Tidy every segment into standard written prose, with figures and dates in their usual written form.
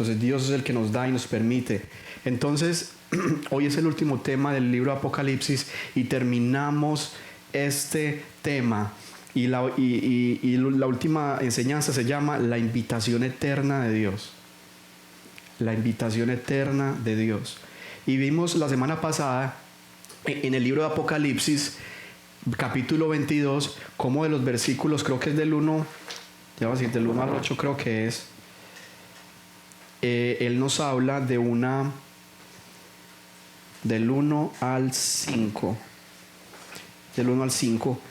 Entonces Dios es el que nos da y nos permite. Entonces, hoy es el último tema del libro de Apocalipsis y terminamos este tema. Y la última enseñanza se llama la invitación eterna de Dios. La invitación eterna de Dios. Y vimos la semana pasada en el libro de Apocalipsis, capítulo 22, como de los versículos, creo que es del 1, ya voy a decir, del 1 al 8 creo que es, él nos habla de del 1 al 5, del 1 al 5,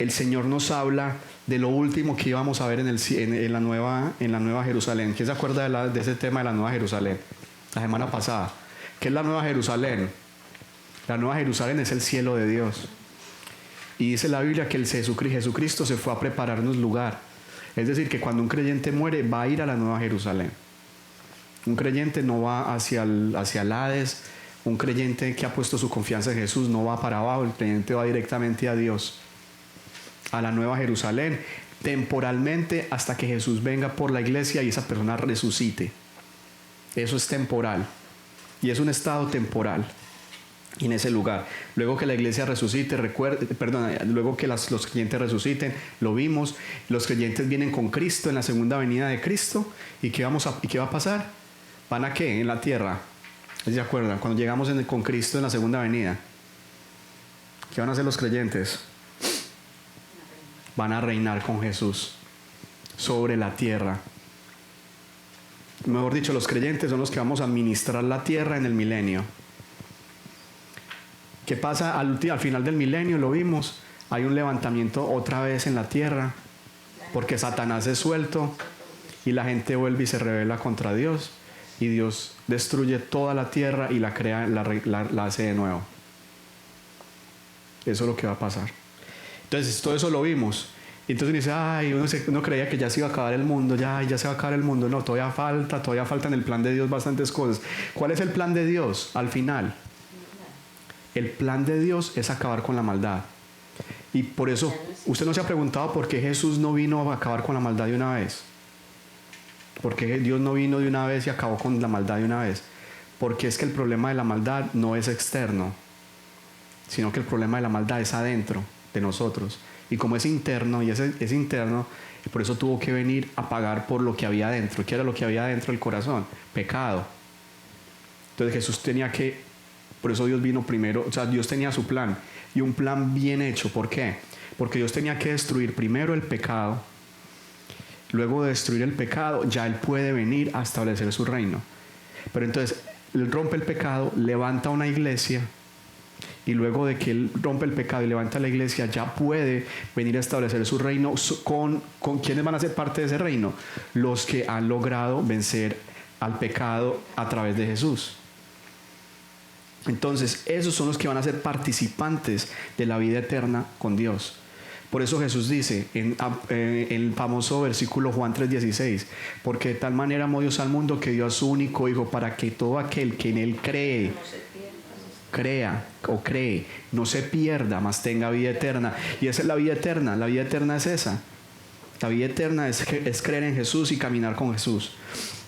el Señor nos habla de lo último que íbamos a ver en la nueva Jerusalén. ¿Quién se acuerda de ese tema de la Nueva Jerusalén? La semana pasada. ¿Qué es la Nueva Jerusalén? La Nueva Jerusalén es el cielo de Dios. Y dice la Biblia que Jesucristo se fue a prepararnos lugar. Es decir, que cuando un creyente muere va a ir a la Nueva Jerusalén. Un creyente no va hacia el Hades. Un creyente que ha puesto su confianza en Jesús no va para abajo. El creyente va directamente a Dios, a la Nueva Jerusalén, temporalmente, hasta que Jesús venga por la iglesia y esa persona resucite. Eso es temporal y es un estado temporal en ese lugar. Luego que la iglesia resucite, luego que los creyentes resuciten, lo vimos, los creyentes vienen con Cristo en la segunda venida de Cristo. ¿Y qué va a pasar? ¿Van a qué? En la tierra. ¿Se acuerdan? Cuando llegamos con Cristo en la segunda venida, ¿qué van a hacer los creyentes? Van a reinar con Jesús sobre la tierra. Mejor dicho, los creyentes son los que vamos a administrar la tierra en el milenio. ¿Qué pasa al final del milenio? Lo vimos. Hay un levantamiento otra vez en la tierra, porque Satanás es suelto y la gente vuelve y se rebela contra Dios, y Dios destruye toda la tierra y la crea, la hace de nuevo. Eso es lo que va a pasar. Entonces todo eso lo vimos. Y entonces dice, uno creía que ya se iba a acabar el mundo, ya se va a acabar el mundo. No, todavía falta en el plan de Dios bastantes cosas. ¿Cuál es el plan de Dios al final? El plan de Dios es acabar con la maldad. Y por eso usted no se ha preguntado por qué Jesús no vino a acabar con la maldad de una vez. ¿Por qué Dios no vino de una vez y acabó con la maldad de una vez? Porque es que el problema de la maldad no es externo, sino que el problema de la maldad es adentro de nosotros. Y como es interno, y es interno, por eso tuvo que venir a pagar por lo que había adentro. ¿Qué era lo que había adentro del corazón? Pecado. Entonces Jesús tenía que, por eso Dios vino primero, o sea, Dios tenía su plan, y un plan bien hecho. ¿Por qué? Porque Dios tenía que destruir primero el pecado. Luego de destruir el pecado, ya Él puede venir a establecer su reino. Pero entonces, Él rompe el pecado, levanta una iglesia, y luego de que Él rompe el pecado y levanta la iglesia, ya puede venir a establecer su reino. ¿Con quiénes van a ser parte de ese reino? Los que han logrado vencer al pecado a través de Jesús. Entonces, esos son los que van a ser participantes de la vida eterna con Dios. Por eso Jesús dice en el famoso versículo Juan 3:16, porque de tal manera amó Dios al mundo que dio a su único Hijo, para que todo aquel que en Él cree, no se pierda, mas tenga vida eterna. Y esa es la vida eterna. La vida eterna es esa. La vida eterna es creer en Jesús y caminar con Jesús.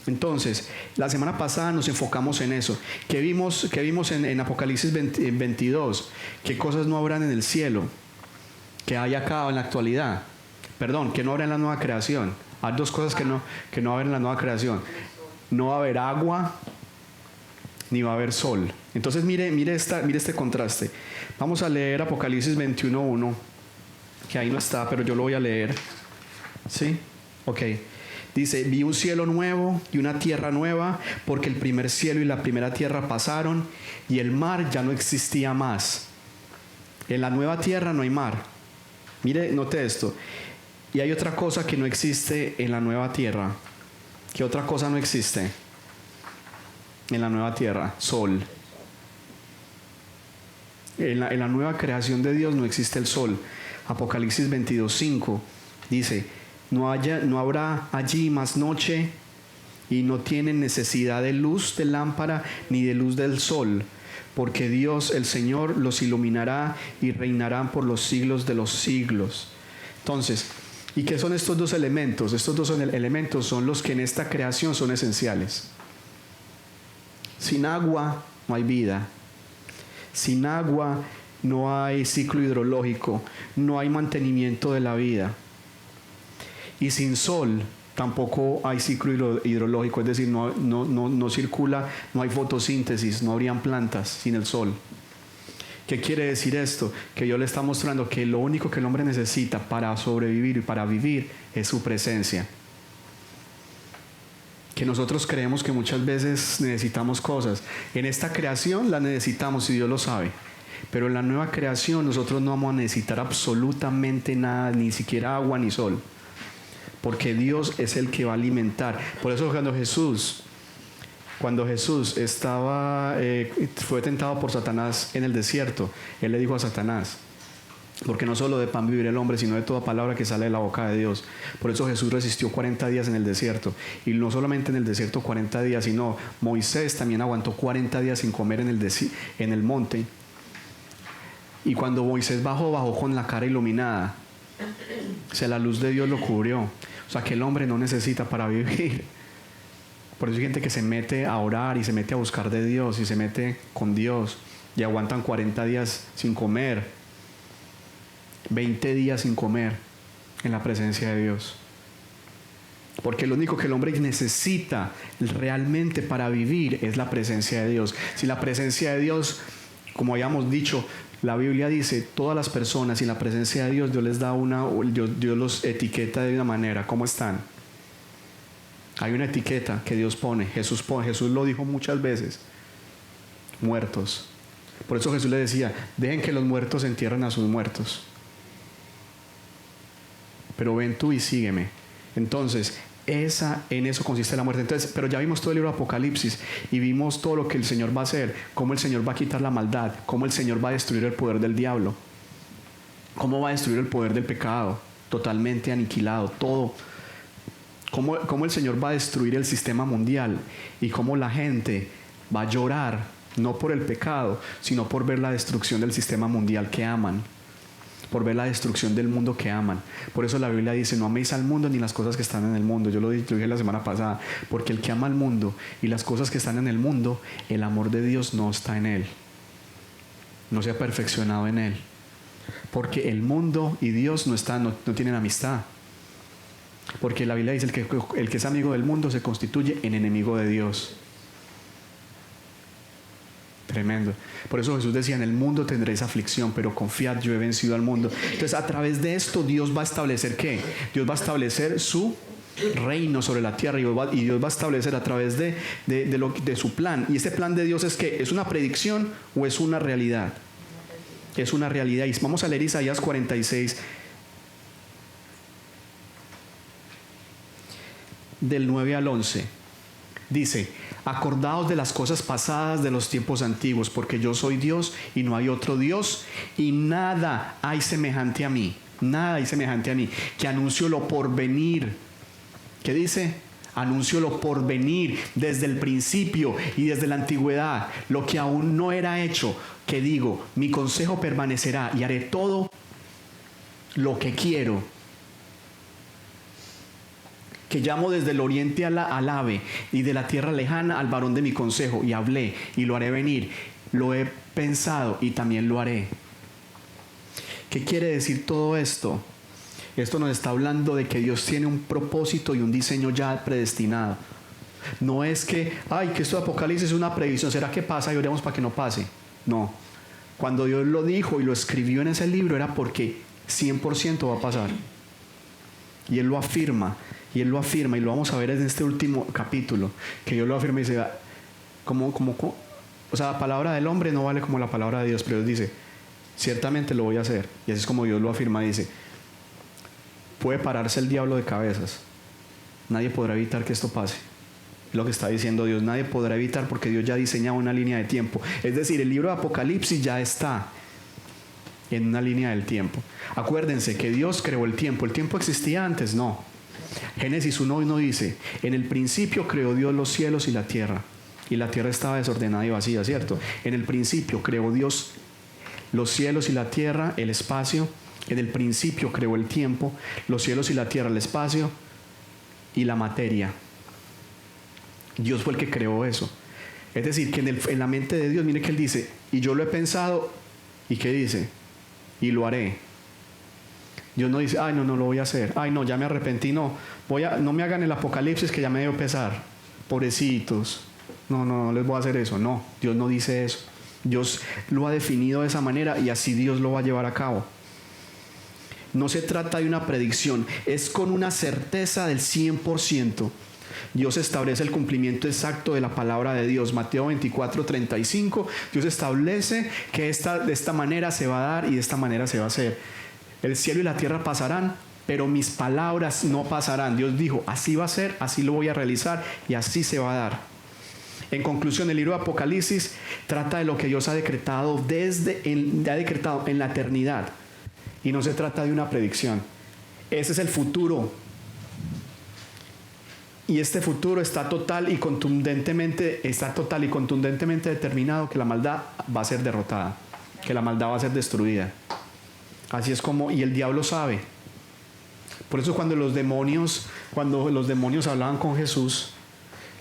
Entonces, la semana pasada nos enfocamos en eso. ¿Qué vimos en Apocalipsis 22? ¿Qué cosas no habrán en el cielo que hay acá en la actualidad? Perdón, que no habrá en la nueva creación. Hay dos cosas que no va a haber en la nueva creación. No va a haber agua, ni va a haber sol. Entonces mire este contraste. Vamos a leer Apocalipsis 21:1, que ahí no está, pero yo lo voy a leer. ¿Sí? Ok. Dice, vi un cielo nuevo y una tierra nueva, porque el primer cielo y la primera tierra pasaron, y el mar ya no existía más. En la nueva tierra no hay mar. Mire, note esto. Y hay otra cosa que no existe en la nueva tierra. ¿Qué otra cosa no existe en la nueva tierra? Sol. En la nueva creación de Dios no existe el sol. Apocalipsis 22:5 dice, no habrá allí más noche, y no tienen necesidad de luz de lámpara ni de luz del sol, porque Dios el Señor los iluminará y reinarán por los siglos de los siglos. Entonces, ¿Y qué son estos dos elementos? Estos dos elementos son los que en esta creación son esenciales. Sin agua no hay vida. Sin agua no hay ciclo hidrológico, no hay mantenimiento de la vida. Y sin sol tampoco hay ciclo hidrológico, es decir, no circula, no hay fotosíntesis, no habrían plantas sin el sol. ¿Qué quiere decir esto? Que Dios le está mostrando que lo único que el hombre necesita para sobrevivir y para vivir es su presencia. Que nosotros creemos que muchas veces necesitamos cosas. En esta creación las necesitamos y Dios lo sabe. Pero en la nueva creación nosotros no vamos a necesitar absolutamente nada, ni siquiera agua ni sol. Porque Dios es el que va a alimentar. Por eso cuando Jesús fue tentado por Satanás en el desierto, Él le dijo a Satanás, porque no solo de pan vivirá el hombre, sino de toda palabra que sale de la boca de Dios. Por eso Jesús resistió 40 días en el desierto. Y no solamente en el desierto 40 días, sino Moisés también aguantó 40 días sin comer en el monte. Y cuando Moisés bajó con la cara iluminada. O sea, la luz de Dios lo cubrió. O sea, que el hombre no necesita para vivir. Por eso hay gente que se mete a orar y se mete a buscar de Dios y se mete con Dios y aguantan 40 días sin comer, 20 días sin comer en la presencia de Dios. Porque lo único que el hombre necesita realmente para vivir es la presencia de Dios. Si la presencia de Dios, como habíamos dicho, la Biblia dice, todas las personas sin la presencia de Dios, Dios los etiqueta de una manera. ¿Cómo están? Hay una etiqueta que Dios pone, Jesús lo dijo muchas veces, muertos. Por eso Jesús le decía, dejen que los muertos entierren a sus muertos. Pero ven tú y sígueme. Entonces, en eso consiste la muerte. Entonces, pero ya vimos todo el libro de Apocalipsis y vimos todo lo que el Señor va a hacer, cómo el Señor va a quitar la maldad, cómo el Señor va a destruir el poder del diablo, cómo va a destruir el poder del pecado, totalmente aniquilado, todo. Cómo el Señor va a destruir el sistema mundial y cómo la gente va a llorar, no por el pecado, sino por ver la destrucción del sistema mundial que aman, por ver la destrucción del mundo que aman. Por eso la Biblia dice, no améis al mundo ni las cosas que están en el mundo. Yo lo dije la semana pasada, porque el que ama al mundo y las cosas que están en el mundo, el amor de Dios no está en él, no se ha perfeccionado en él. Porque el mundo y Dios no tienen amistad. Porque la Biblia dice, el que es amigo del mundo se constituye en enemigo de Dios. Tremendo. Por eso Jesús decía, en el mundo tendréis aflicción, pero confiad, yo he vencido al mundo. Entonces, a través de esto, Dios va a establecer ¿qué? Dios va a establecer su reino sobre la tierra, y Dios va a establecer a través de su plan. Y este plan de Dios es ¿qué? ¿Es una predicción o es una realidad? Es una realidad. Y vamos a leer Isaías 46, del 9 al 11. Dice, acordaos de las cosas pasadas de los tiempos antiguos, porque yo soy Dios y no hay otro Dios, y nada hay semejante a mí, que anuncio lo por venir. ¿Qué dice? Anuncio lo por venir desde el principio y desde la antigüedad, lo que aún no era hecho, que digo, mi consejo permanecerá y haré todo lo que quiero. Que llamo desde el oriente al ave y de la tierra lejana al varón de mi consejo, y hablé y lo haré venir, lo he pensado y también lo haré. ¿Qué quiere decir todo esto? Esto nos está hablando de que Dios tiene un propósito y un diseño ya predestinado. No es que esto de Apocalipsis es una previsión, ¿será que pasa y oremos para que no pase? No. Cuando Dios lo dijo y lo escribió en ese libro era porque 100% va a pasar. Y Él lo afirma. Y Él lo afirma, y lo vamos a ver en este último capítulo, que Dios lo afirma y dice, o sea, la palabra del hombre no vale como la palabra de Dios, pero Dios dice, ciertamente lo voy a hacer. Y así es como Dios lo afirma, dice, puede pararse el diablo de cabezas, nadie podrá evitar que esto pase. Es lo que está diciendo Dios, nadie podrá evitar, porque Dios ya ha diseñado una línea de tiempo. Es decir, el libro de Apocalipsis ya está en una línea del tiempo. Acuérdense que Dios creó el tiempo existía antes, no. Génesis 1:1 dice, en el principio creó Dios los cielos y la tierra estaba desordenada y vacía, ¿cierto? En el principio creó Dios los cielos y la tierra, el espacio, En el principio creó el tiempo, los cielos y la tierra, el espacio y la materia. Dios fue el que creó eso. Es decir, que en la mente de Dios, mire que Él dice, y yo lo he pensado, ¿y qué dice? Y lo haré. Dios no dice, ay, no lo voy a hacer. Ay, no, ya me arrepentí, no me hagan el apocalipsis que ya me dio pesar. Pobrecitos. No les voy a hacer eso. No, Dios no dice eso. Dios lo ha definido de esa manera y así Dios lo va a llevar a cabo. No se trata de una predicción, es con una certeza del 100%. Dios establece el cumplimiento exacto de la palabra de Dios. Mateo 24:35, Dios establece que de esta manera se va a dar y de esta manera se va a hacer. El cielo y la tierra pasarán, pero mis palabras no pasarán. Dios dijo, así va a ser, así lo voy a realizar y así se va a dar. En conclusión, el libro de Apocalipsis trata de lo que Dios ha decretado en la eternidad. Y no se trata de una predicción. Ese es el futuro. Y este futuro está total y contundentemente determinado que la maldad va a ser derrotada, que la maldad va a ser destruida. Así es como, y el diablo sabe. Por eso cuando los demonios hablaban con Jesús,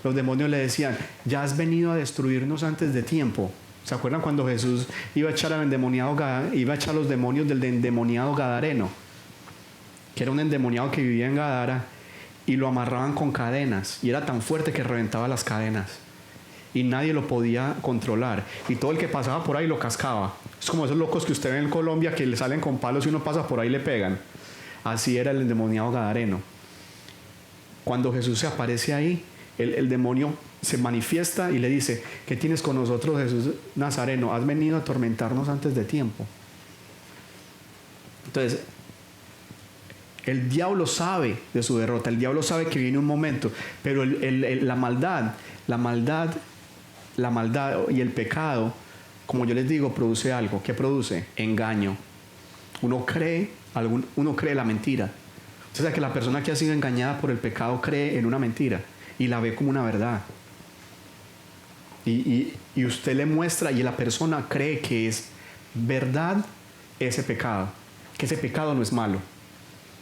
los demonios le decían, ya has venido a destruirnos antes de tiempo. ¿Se acuerdan cuando Jesús iba a echar los demonios del endemoniado gadareno? Que era un endemoniado que vivía en Gadara, y lo amarraban con cadenas, y era tan fuerte que reventaba las cadenas. Y nadie lo podía controlar. Y todo el que pasaba por ahí lo cascaba. Es como esos locos que usted ve en Colombia que le salen con palos y uno pasa por ahí y le pegan. Así era el endemoniado gadareno. Cuando Jesús se aparece ahí, el demonio se manifiesta y le dice, ¿qué tienes con nosotros, Jesús Nazareno? Has venido a atormentarnos antes de tiempo. Entonces, el diablo sabe de su derrota, el diablo sabe que viene un momento, pero la maldad y el pecado, como yo les digo, produce algo. ¿Qué produce? Engaño. Uno cree la mentira. O sea, que la persona que ha sido engañada por el pecado cree en una mentira y la ve como una verdad. Y usted le muestra y la persona cree que es verdad ese pecado, que ese pecado no es malo.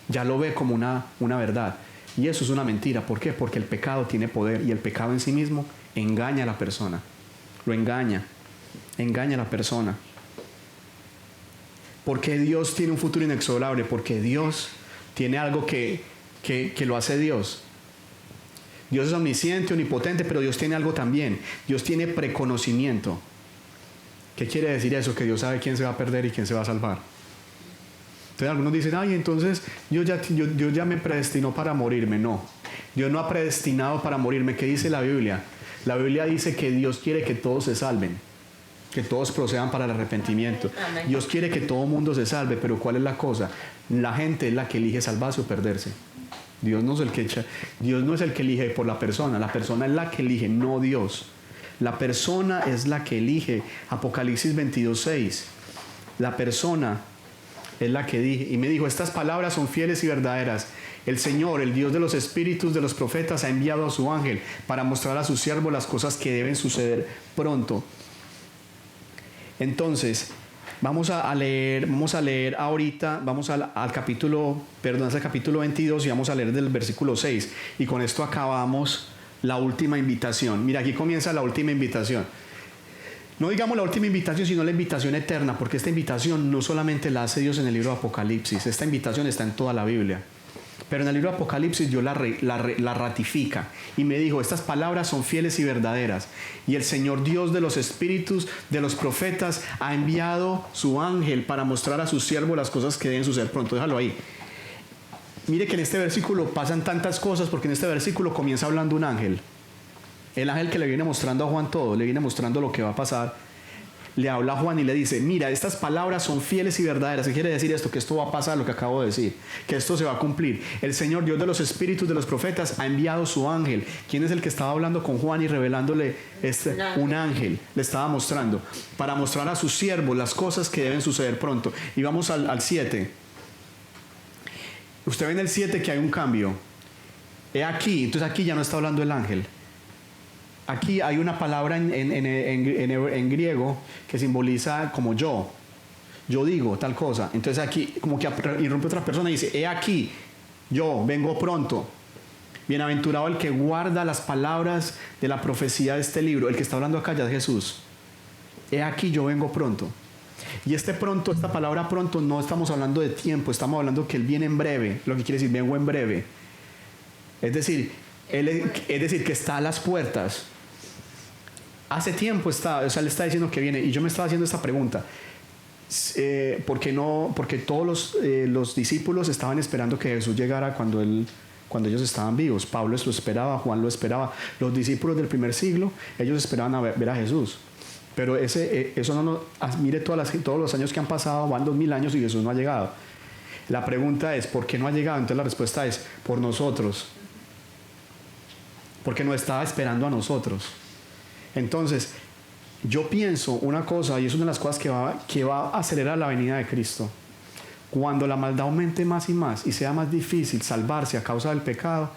Ya lo ve como una verdad. Y eso es una mentira. ¿Por qué? Porque el pecado tiene poder y el pecado en sí mismo engaña a la persona. Lo engaña a la persona. Porque Dios tiene un futuro inexorable, porque Dios tiene algo que lo hace Dios. Dios es omnisciente, omnipotente, pero Dios tiene algo también. Dios tiene preconocimiento. ¿Qué quiere decir eso? Que Dios sabe quién se va a perder y quién se va a salvar. Entonces algunos dicen, ay, entonces Dios ya me predestinó para morirme. No, Dios no ha predestinado para morirme. ¿Qué dice la Biblia? La Biblia dice que Dios quiere que todos se salven, que todos procedan para el arrepentimiento. Amén. Dios quiere que todo mundo se salve, pero ¿cuál es la cosa? La gente es la que elige salvarse o perderse. Dios no es el que elige por la persona es la que elige, no Dios. La persona es la que elige. Apocalipsis 22:6. La persona es la que dije, y me dijo, estas palabras son fieles y verdaderas. El Señor, el Dios de los espíritus de los profetas, ha enviado a su ángel para mostrar a sus siervos las cosas que deben suceder pronto. Entonces, vamos a leer ahorita, vamos al capítulo 22 y vamos a leer del versículo 6. Y con esto acabamos la última invitación. Mira, aquí comienza la última invitación. No digamos la última invitación, sino la invitación eterna, porque esta invitación no solamente la hace Dios en el libro de Apocalipsis, esta invitación está en toda la Biblia. Pero en el libro de Apocalipsis Dios la ratifica y me dijo, estas palabras son fieles y verdaderas. Y el Señor Dios de los espíritus de los profetas ha enviado su ángel para mostrar a sus siervos las cosas que deben suceder pronto. Déjalo ahí. Mire que en este versículo pasan tantas cosas, porque en este versículo comienza hablando un ángel. El ángel que le viene mostrando a Juan todo, le viene mostrando lo que va a pasar. Le habla a Juan y le dice, mira, estas palabras son fieles y verdaderas. ¿Qué quiere decir esto? Que esto va a pasar, lo que acabo de decir, que esto se va a cumplir. El Señor Dios de los espíritus de los profetas ha enviado su ángel. ¿Quién es el que estaba hablando con Juan y revelándole un ángel? Le estaba mostrando, para mostrar a sus siervos las cosas que deben suceder pronto. Y vamos al 7. Usted ve en el 7 que hay un cambio. He aquí, entonces aquí ya no está hablando el ángel. Aquí hay una palabra en griego que simboliza como yo. yo digo tal cosa. Entonces aquí como que irrumpe otra persona y dice, he aquí, yo vengo pronto. Bienaventurado el que guarda las palabras de la profecía de este libro. El que está hablando acá ya es Jesús. He aquí, yo vengo pronto. Y este pronto, esta palabra pronto, no estamos hablando de tiempo, estamos hablando que Él viene en breve, lo que quiere decir vengo en breve. Es decir, que está a las puertas. Hace tiempo está, o sea, Él está diciendo que viene. Y yo me estaba haciendo esta pregunta. Porque todos los discípulos estaban esperando que Jesús llegara cuando ellos estaban vivos. Pablo lo esperaba, Juan lo esperaba. Los discípulos del primer siglo, ellos esperaban ver a Jesús. Pero eso no mire todos los años que han pasado, van 2000 años y Jesús no ha llegado. La pregunta es, ¿por qué no ha llegado? Entonces la respuesta es, por nosotros. Porque nos estaba esperando a nosotros. Entonces, yo pienso una cosa, y es una de las cosas que va a acelerar la venida de Cristo. Cuando la maldad aumente más y más y sea más difícil salvarse a causa del pecado,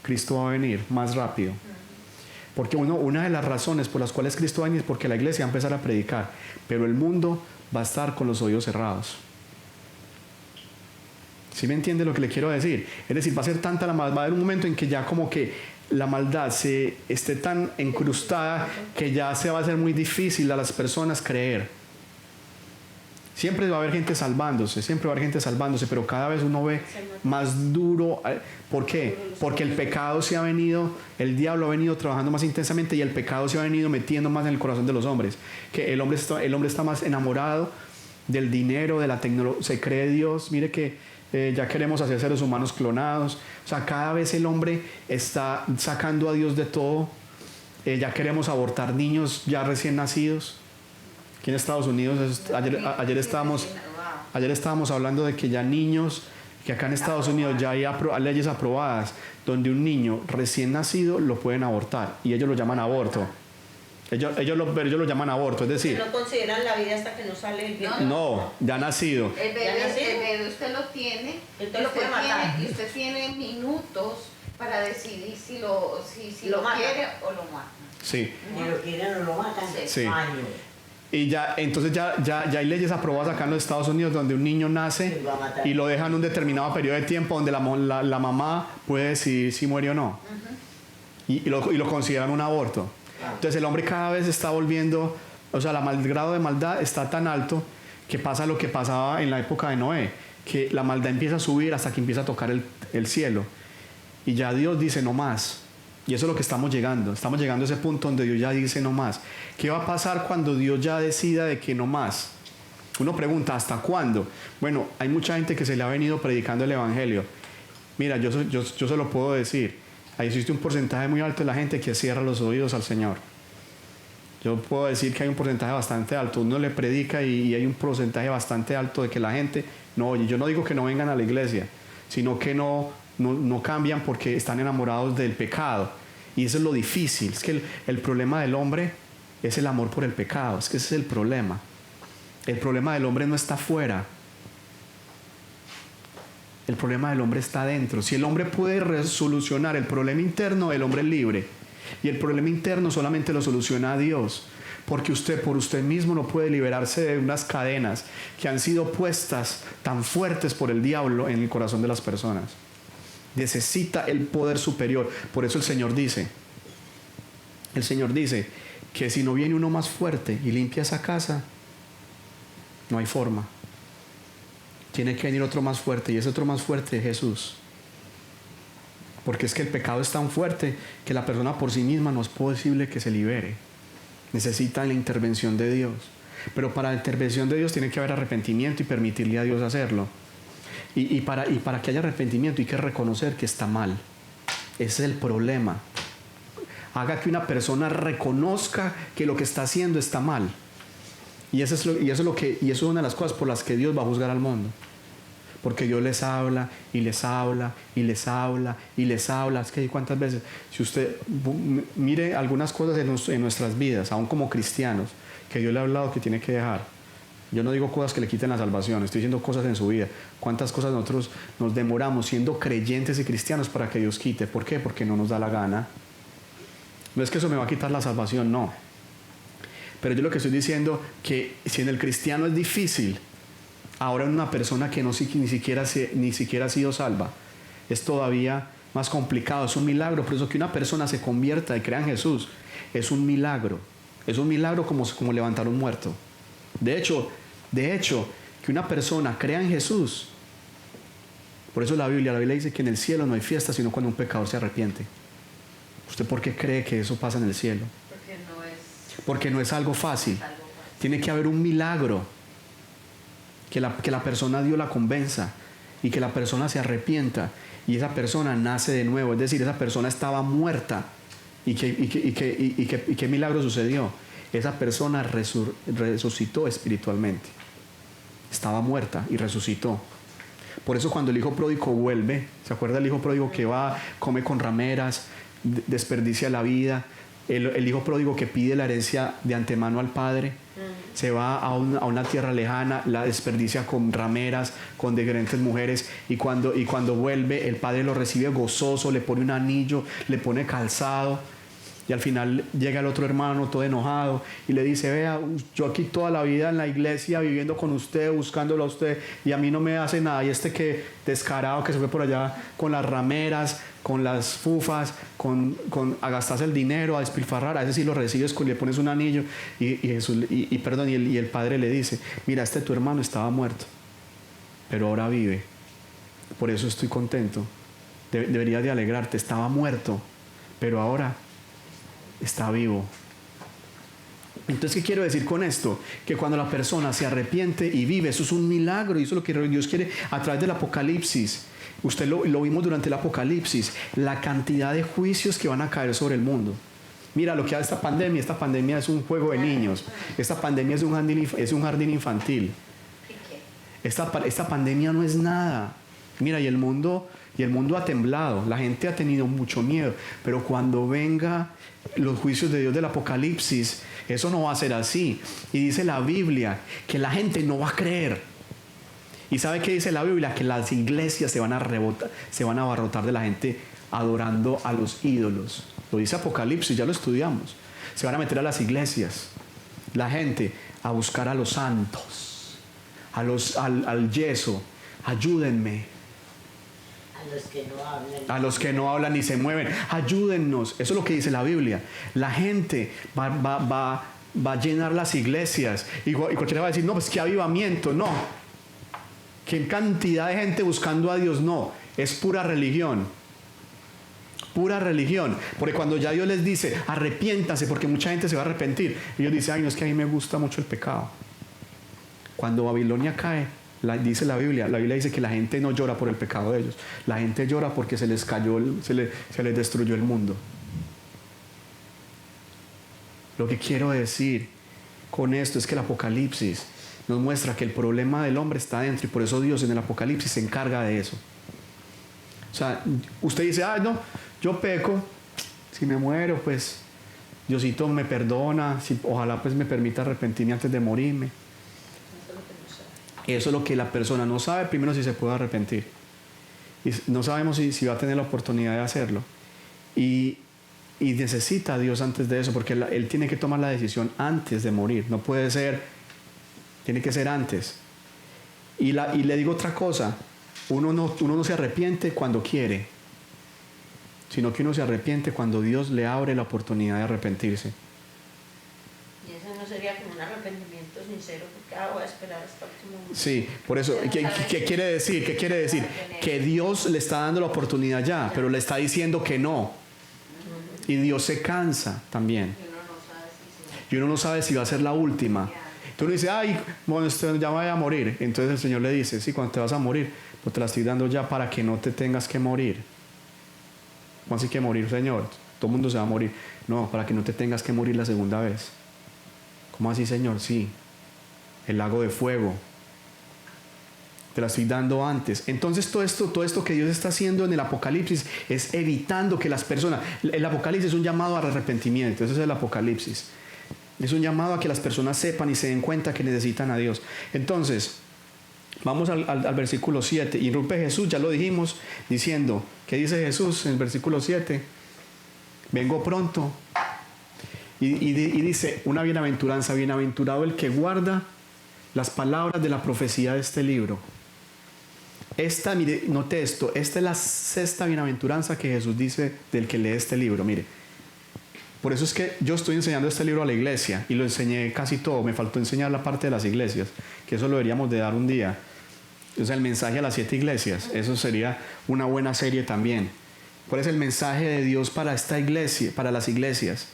Cristo va a venir más rápido. Porque una de las razones por las cuales Cristo va a venir es porque la iglesia va a empezar a predicar, pero el mundo va a estar con los oídos cerrados. ¿Sí me entiende lo que le quiero decir? Es decir, va a ser tanta la maldad, va a haber un momento en que ya como que la maldad se esté tan encrustada que ya se va a hacer muy difícil a las personas creer. Siempre va a haber gente salvándose, pero cada vez uno ve más duro. ¿Por qué? Porque el pecado se ha venido, el diablo ha venido trabajando más intensamente y el pecado se ha venido metiendo más en el corazón de los hombres. Que el hombre está más enamorado del dinero, de la tecnología, se cree Dios. Mire que ya queremos hacer seres humanos clonados. O sea, cada vez el hombre está sacando a Dios de todo. Ya queremos abortar niños ya recién nacidos. Aquí en Estados Unidos, ayer estábamos hablando de que ya niños, que acá en Estados Unidos ya hay leyes aprobadas donde un niño recién nacido lo pueden abortar y ellos lo llaman aborto. Ellos lo llaman aborto, es decir... ¿No consideran la vida hasta que no sale el bebé? No, ya nacido. El bebé usted lo tiene, usted lo puede matar. Y usted tiene minutos para decidir si lo quiere o lo mata. Sí. Si lo quieren o lo matan. Sí. Años. Y entonces ya hay leyes aprobadas acá en los Estados Unidos donde un niño nace y lo dejan un determinado periodo de tiempo donde la mamá puede decidir si muere o no. Y lo consideran un aborto. Entonces el hombre cada vez está volviendo, o sea, el grado de maldad está tan alto que pasa lo que pasaba en la época de Noé, que la maldad empieza a subir hasta que empieza a tocar el cielo. Y ya Dios dice no más. Y eso es lo que estamos llegando a ese punto donde Dios ya dice no más. ¿Qué va a pasar cuando Dios ya decida de que no más? Uno pregunta, ¿hasta cuándo? Bueno, hay mucha gente que se le ha venido predicando el evangelio. Mira, yo se lo puedo decir. Ahí existe un porcentaje muy alto de la gente que cierra los oídos al Señor. Yo puedo decir que hay un porcentaje bastante alto. Uno le predica y hay un porcentaje bastante alto de que la gente no oye. Yo no digo que no vengan a la iglesia, sino que no cambian porque están enamorados del pecado. Y eso es lo difícil. Es que el problema del hombre es el amor por el pecado. Es que ese es el problema. El problema del hombre no está afuera. El problema del hombre está adentro. Si el hombre puede solucionar el problema interno, el hombre es libre. Y el problema interno solamente lo soluciona Dios. Porque usted por usted mismo no puede liberarse de unas cadenas que han sido puestas tan fuertes por el diablo en el corazón de las personas. Necesita el poder superior. Por eso el Señor dice que si no viene uno más fuerte y limpia esa casa, no hay forma. Tiene que venir otro más fuerte, y ese otro más fuerte es Jesús. Porque es que el pecado es tan fuerte que la persona por sí misma no es posible que se libere. Necesita la intervención de Dios. Pero para la intervención de Dios tiene que haber arrepentimiento y permitirle a Dios hacerlo. Y para que haya arrepentimiento hay que reconocer que está mal. Ese es el problema. Haga que una persona reconozca que lo que está haciendo está mal. Y eso es una de las cosas por las que Dios va a juzgar al mundo. Porque Dios les habla y les habla y les habla y les habla. Es que cuántas veces, si usted mire algunas cosas en nuestras vidas, aún como cristianos, que Dios le ha hablado que tiene que dejar. Yo no digo cosas que le quiten la salvación, estoy diciendo cosas en su vida. ¿Cuántas cosas nosotros nos demoramos siendo creyentes y cristianos para que Dios quite? ¿Por qué? Porque no nos da la gana. No es que eso me va a quitar la salvación, no. Pero yo lo que estoy diciendo que si en el cristiano es difícil ahora en una persona que ni siquiera ha sido salva. Es todavía más complicado, es un milagro. Por eso que una persona se convierta y crea en Jesús es un milagro. Es un milagro como levantar un muerto. De hecho, que una persona crea en Jesús. Por eso la Biblia dice que en el cielo no hay fiesta, sino cuando un pecador se arrepiente. ¿Usted por qué cree que eso pasa en el cielo? Porque no es algo fácil. Tiene que haber un milagro. Que la persona Dios la convenza y que la persona se arrepienta y esa persona nace de nuevo. Es decir, esa persona estaba muerta. ¿Y qué milagro sucedió? Esa persona resucitó espiritualmente. Estaba muerta y resucitó. Por eso cuando el hijo pródigo vuelve, ¿se acuerda el hijo pródigo que va, come con rameras, desperdicia la vida? El hijo pródigo que pide la herencia de antemano al padre, se va a una tierra lejana, la desperdicia con rameras, con diferentes mujeres, y cuando vuelve el padre lo recibe gozoso, le pone un anillo, le pone calzado, y al final llega el otro hermano todo enojado y le dice: vea, yo aquí toda la vida en la iglesia viviendo con usted, buscándolo a usted, y a mí no me hace nada, y este que descarado que se fue por allá con las rameras, con las fufas, a gastarse el dinero, a despilfarrar, a ese sí lo recibes, le pones un anillo, y el padre le dice: mira, tu hermano estaba muerto, pero ahora vive, por eso estoy contento, deberías de alegrarte, estaba muerto, pero ahora está vivo. Entonces, ¿qué quiero decir con esto? Que cuando la persona se arrepiente y vive, eso es un milagro, y eso es lo que Dios quiere a través del Apocalipsis. Usted lo vimos durante el Apocalipsis, la cantidad de juicios que van a caer sobre el mundo. Mira lo que hace esta pandemia es un juego de niños, esta pandemia es un jardín infantil. Esta pandemia no es nada. Mira, y el mundo ha temblado, la gente ha tenido mucho miedo, pero cuando venga los juicios de Dios del Apocalipsis, eso no va a ser así. Y dice la Biblia que la gente no va a creer. ¿Y sabe qué dice la Biblia? Que las iglesias se van a abarrotar de la gente adorando a los ídolos. Lo dice Apocalipsis, ya lo estudiamos. Se van a meter a las iglesias, la gente a buscar a los santos, al yeso. Ayúdenme. A los que no hablan ni se mueven, ayúdennos. Eso es lo que dice la Biblia. La gente va a llenar las iglesias y cualquiera va a decir: no, pues qué avivamiento. No, qué cantidad de gente buscando a Dios. No, es pura religión, porque cuando ya Dios les dice arrepiéntanse, porque mucha gente se va a arrepentir, ellos dicen: ay, no, es que a mí me gusta mucho el pecado. Cuando Babilonia cae, dice la Biblia dice que la gente no llora por el pecado de ellos, la gente llora porque se les cayó, se les destruyó el mundo. Lo que quiero decir con esto es que el Apocalipsis nos muestra que el problema del hombre está dentro, y por eso Dios en el Apocalipsis se encarga de eso. O sea, usted dice: ay, no, yo peco, si me muero, pues Diosito me perdona, ojalá pues me permita arrepentirme antes de morirme. Eso es lo que la persona no sabe, primero, si se puede arrepentir. Y no sabemos si va a tener la oportunidad de hacerlo. Y necesita a Dios antes de eso, porque él tiene que tomar la decisión antes de morir. No puede ser, tiene que ser antes. Y le digo otra cosa: uno no se arrepiente cuando quiere, sino que uno se arrepiente cuando Dios le abre la oportunidad de arrepentirse. Y eso no sería como un arrepentimiento sincero, porque voy a esperar hasta el último momento. Sí, por eso, ¿qué quiere decir? Que Dios le está dando la oportunidad ya, pero le está diciendo que no. Y Dios se cansa también. Y uno no sabe si va a ser la última. Tú le dices: ay, bueno, usted ya vaya a morir. Entonces el Señor le dice: sí, cuando te vas a morir, pues te la estoy dando ya para que no te tengas que morir. ¿Cómo así que morir, Señor? Todo el mundo se va a morir. No, para que no te tengas que morir la segunda vez. ¿Cómo así, Señor? Sí, el lago de fuego. Te la estoy dando antes. Entonces todo esto que Dios está haciendo en el Apocalipsis es evitando que las personas... El Apocalipsis es un llamado al arrepentimiento. Eso es el Apocalipsis. Es un llamado a que las personas sepan y se den cuenta que necesitan a Dios. Entonces, vamos al versículo 7. Irrumpe Jesús, ya lo dijimos, diciendo, ¿qué dice Jesús en el versículo 7? Vengo pronto. Y dice una bienaventuranza: bienaventurado el que guarda las palabras de la profecía de este libro. Esta, mire, note esto, esta es la sexta bienaventuranza que Jesús dice del que lee este libro, mire. Por eso es que yo estoy enseñando este libro a la iglesia y lo enseñé casi todo, me faltó enseñar la parte de las iglesias, que eso lo deberíamos de dar un día. O sea, el mensaje a las 7 iglesias, eso sería una buena serie también. ¿Cuál es el mensaje de Dios para esta iglesia, para las iglesias?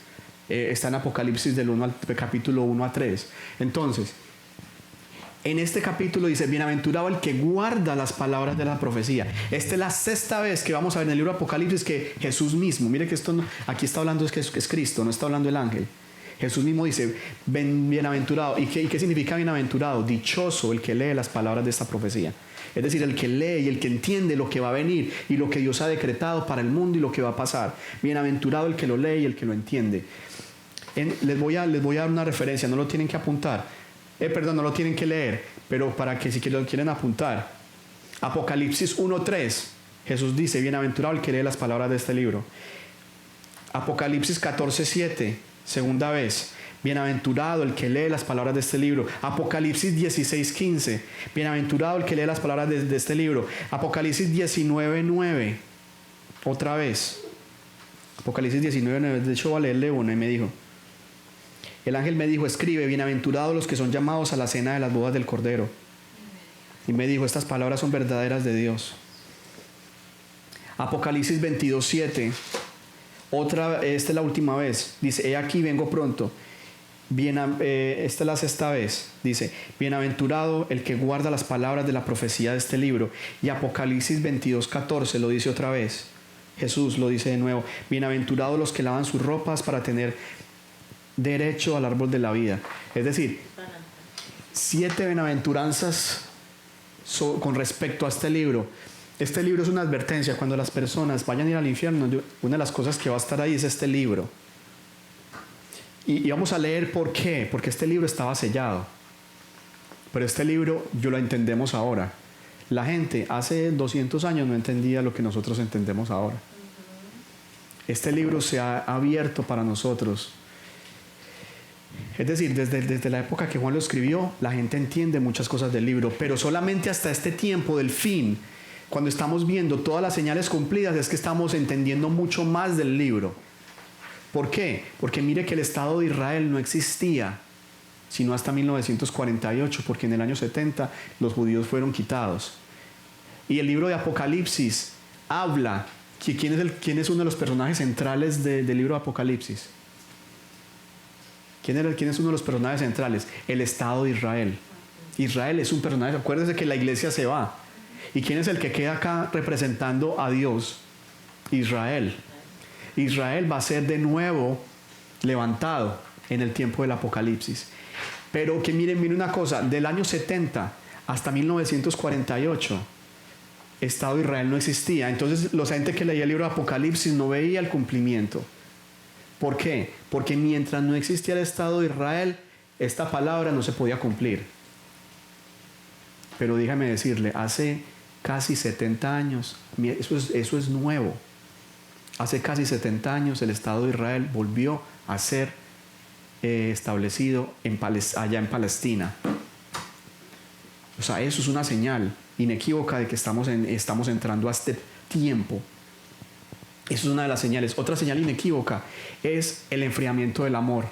Está en Apocalipsis capítulo 1 a 3. Entonces, en este capítulo dice, bienaventurado el que guarda las palabras de la profecía. Esta es la sexta vez que vamos a ver en el libro de Apocalipsis que Jesús mismo, mire que esto no, aquí está hablando es Cristo, no está hablando el ángel. Jesús mismo dice, bienaventurado. ¿Y qué significa bienaventurado? Dichoso el que lee las palabras de esta profecía. Es decir, el que lee y el que entiende lo que va a venir y lo que Dios ha decretado para el mundo y lo que va a pasar. Bienaventurado el que lo lee y el que lo entiende. Les voy a dar una referencia, no lo tienen que apuntar. No lo tienen que leer, pero para que si lo quieren apuntar. Apocalipsis 1:3, Jesús dice, bienaventurado el que lee las palabras de este libro. Apocalipsis 14:7, segunda vez, bienaventurado el que lee las palabras de este libro. Apocalipsis 16:15, bienaventurado el que lee las palabras de este libro. Apocalipsis 19:9, otra vez. Apocalipsis 19:9, de hecho voy a leerle una y me dijo. El ángel me dijo, escribe, bienaventurados los que son llamados a la cena de las bodas del Cordero. Y me dijo, estas palabras son verdaderas de Dios. Apocalipsis 22:7, esta es la última vez. Dice, he aquí, vengo pronto. Esta es la sexta vez. Dice, bienaventurado el que guarda las palabras de la profecía de este libro. Y Apocalipsis 22:14 lo dice otra vez. Jesús lo dice de nuevo. Bienaventurados los que lavan sus ropas para tener derecho al árbol de la vida. Es decir, 7 bienaventuranzas con respecto a este libro. Este libro es una advertencia. Cuando las personas vayan a ir al infierno, una de las cosas que va a estar ahí es este libro. Y vamos a leer por qué. Porque este libro estaba sellado. Pero este libro yo lo entendemos ahora. La gente hace 200 años no entendía lo que nosotros entendemos ahora. Este libro se ha abierto para nosotros. Es decir, desde la época que Juan lo escribió, la gente entiende muchas cosas del libro, pero solamente hasta este tiempo del fin, cuando estamos viendo todas las señales cumplidas, es que estamos entendiendo mucho más del libro. ¿Por qué? Porque mire que el Estado de Israel no existía, sino hasta 1948, porque en el año 70 los judíos fueron quitados. Y el libro de Apocalipsis habla, ¿quién es uno de los personajes centrales del libro de Apocalipsis? ¿Quién es uno de los personajes centrales? El Estado de Israel. Israel es un personaje. Acuérdense que la iglesia se va. ¿Y quién es el que queda acá representando a Dios? Israel. Israel va a ser de nuevo levantado en el tiempo del Apocalipsis. Pero que miren una cosa, del año 70 hasta 1948, Estado de Israel no existía. Entonces, la gente que leía el libro de Apocalipsis no veía el cumplimiento. ¿Por qué? Porque mientras no existía el Estado de Israel, esta palabra no se podía cumplir. Pero déjame decirle, hace casi 70 años, eso es nuevo. Hace casi 70 años el Estado de Israel volvió a ser establecido allá en Palestina. O sea, eso es una señal inequívoca de que estamos entrando a este tiempo. Eso es una de las señales. Otra señal inequívoca es el enfriamiento del amor.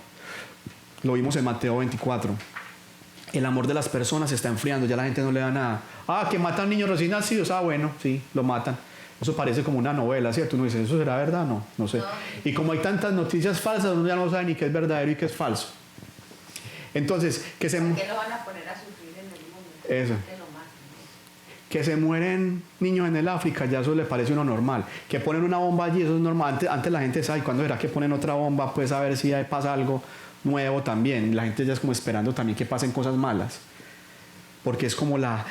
Lo vimos en Mateo 24. El amor de las personas se está enfriando, ya la gente no le da nada. Que matan niños recién nacidos. Bueno, sí, lo matan. Eso parece como una novela, ¿cierto? Uno dice, ¿eso será verdad? No sé. Y como hay tantas noticias falsas, uno ya no sabe ni qué es verdadero y qué es falso. Entonces, ¿Por qué lo van a poner a sufrir en el mundo? Eso. Que se mueren niños en el África, ya eso le parece uno normal. Que ponen una bomba allí, eso es normal. Antes la gente sabe, ¿cuándo será que ponen otra bomba? Pues a ver si pasa algo nuevo también. La gente ya es como esperando también que pasen cosas malas. Porque es como la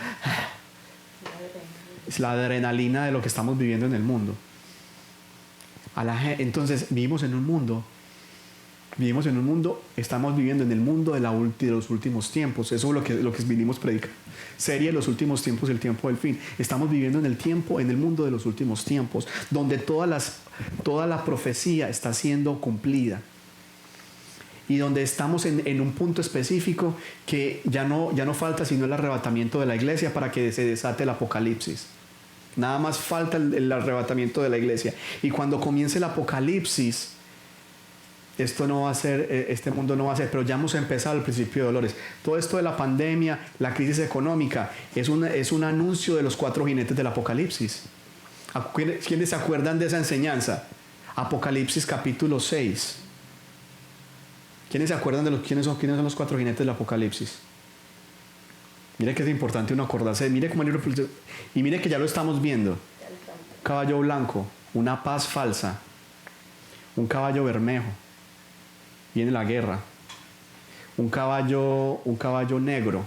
adrenalina de lo que estamos viviendo en el mundo. Entonces, vivimos en un mundo, estamos viviendo en el mundo de los últimos tiempos. Eso es lo que vinimos a predicar. Serie los últimos tiempos, el tiempo del fin. Estamos viviendo en el mundo de los últimos tiempos, donde toda la profecía está siendo cumplida. y donde estamos en un punto específico que ya no falta sino el arrebatamiento de la iglesia para que se desate el apocalipsis. Nada más falta el arrebatamiento de la iglesia. Y cuando comience el apocalipsis, esto no va a ser, este mundo no va a ser, pero ya hemos empezado el principio de dolores. Todo esto de la pandemia, la crisis económica, es un anuncio de los 4 jinetes del apocalipsis. ¿Quiénes se acuerdan de esa enseñanza? Apocalipsis capítulo 6. ¿Quiénes se acuerdan de quiénes son los 4 jinetes del apocalipsis? Mire que es importante uno acordarse. Mire cómo y mire que ya lo estamos viendo. Un caballo blanco, una paz falsa, un caballo bermejo. Viene la guerra. Un caballo negro.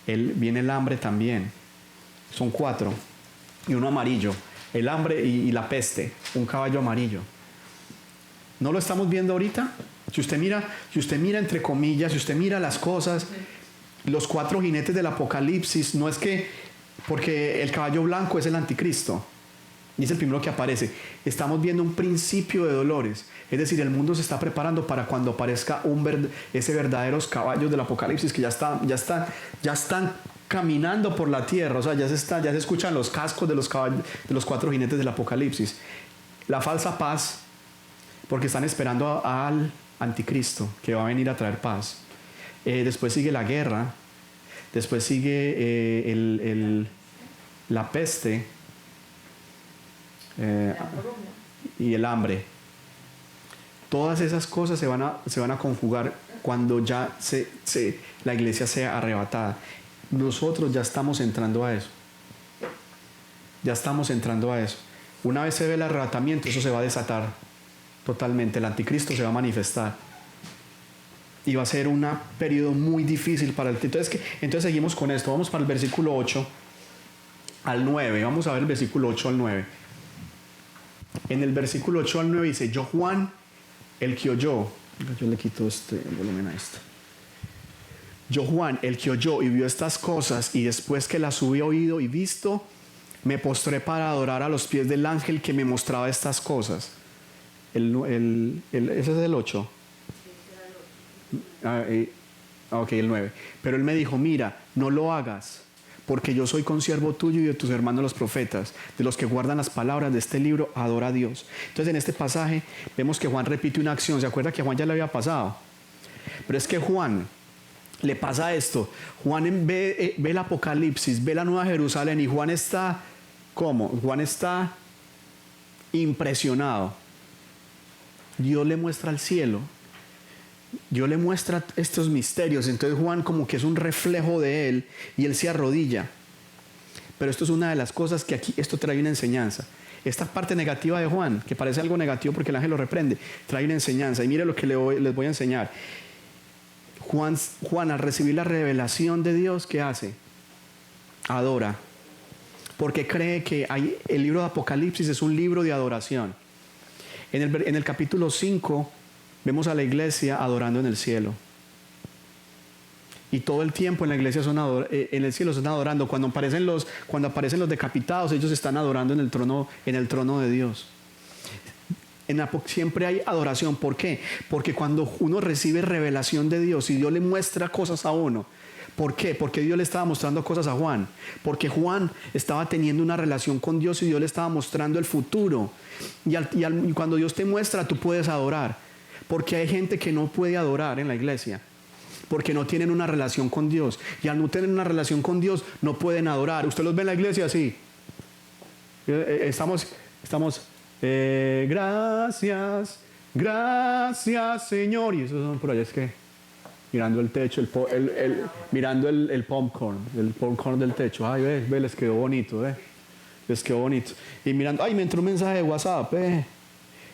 Viene el hambre también. Son 4. Y uno amarillo. El hambre y la peste. Un caballo amarillo. ¿No lo estamos viendo ahorita? Si usted mira entre comillas, si usted mira las cosas, los 4 jinetes del apocalipsis, no es que, porque el caballo blanco es el anticristo, y es el primero que aparece. Estamos viendo un principio de dolores, es decir, el mundo se está preparando para cuando aparezca ese verdaderos caballos del apocalipsis que ya están caminando por la tierra, o sea, ya se escuchan los cascos de los 4 jinetes del apocalipsis. La falsa paz, porque están esperando al anticristo que va a venir a traer paz. Después sigue la guerra, después sigue la peste y el hambre. Todas esas cosas se van a conjugar cuando ya la iglesia sea arrebatada. Nosotros ya estamos entrando a eso. Ya estamos entrando a eso. Una vez se ve el arrebatamiento, eso se va a desatar totalmente. El anticristo se va a manifestar. Y va a ser un periodo muy difícil para el... Entonces seguimos con esto. Vamos para el versículo 8 al 9. Vamos a ver el versículo 8 al 9. En el versículo 8 al 9 dice: yo, Juan, el que oyó... Yo le quito el volumen a esto. Yo, Juan, el que oyó y vio estas cosas, y después que las hube oído y visto, me postré para adorar a los pies del ángel que me mostraba estas cosas. Ese es el 8. Ok, el 9. Pero él me dijo: mira, no lo hagas, porque yo soy consiervo tuyo y de tus hermanos los profetas, de los que guardan las palabras de este libro. Adora a Dios. Entonces, en este pasaje vemos que Juan repite una acción. ¿Se acuerda que a Juan ya le había pasado? Pero es que Juan le pasa esto. Juan ve el apocalipsis, ve la nueva Jerusalén, y Juan está... ¿cómo? Juan está impresionado. Dios le muestra el cielo, Dios le muestra estos misterios. Entonces Juan como que es un reflejo de él, y él se arrodilla. Pero esto es una de las cosas que aquí, esto trae una enseñanza. Esta parte negativa de Juan, que parece algo negativo porque el ángel lo reprende, trae una enseñanza. Y mire lo que les voy a enseñar. Juan, al recibir la revelación de Dios, ¿qué hace? Adora. Porque cree que el libro de Apocalipsis es un libro de adoración. En el capítulo 5 vemos a la iglesia adorando en el cielo. Y todo el tiempo en la iglesia en el cielo están adorando. Cuando aparecen los decapitados, ellos están adorando en el trono de Dios. Siempre hay adoración. ¿Por qué? Porque cuando uno recibe revelación de Dios y Dios le muestra cosas a uno. ¿Por qué? Porque Dios le estaba mostrando cosas a Juan. Porque Juan estaba teniendo una relación con Dios y Dios le estaba mostrando el futuro. Y cuando Dios te muestra, tú puedes adorar. Porque hay gente que no puede adorar en la iglesia, porque no tienen una relación con Dios. Y al no tener una relación con Dios, no pueden adorar. ¿Usted los ve en la iglesia así? Estamos gracias Señor. Y esos son por allá, es que mirando el techo, mirando el popcorn del techo. Ay, ve, les quedó bonito, les quedó bonito. Y mirando, ay, me entró un mensaje de WhatsApp,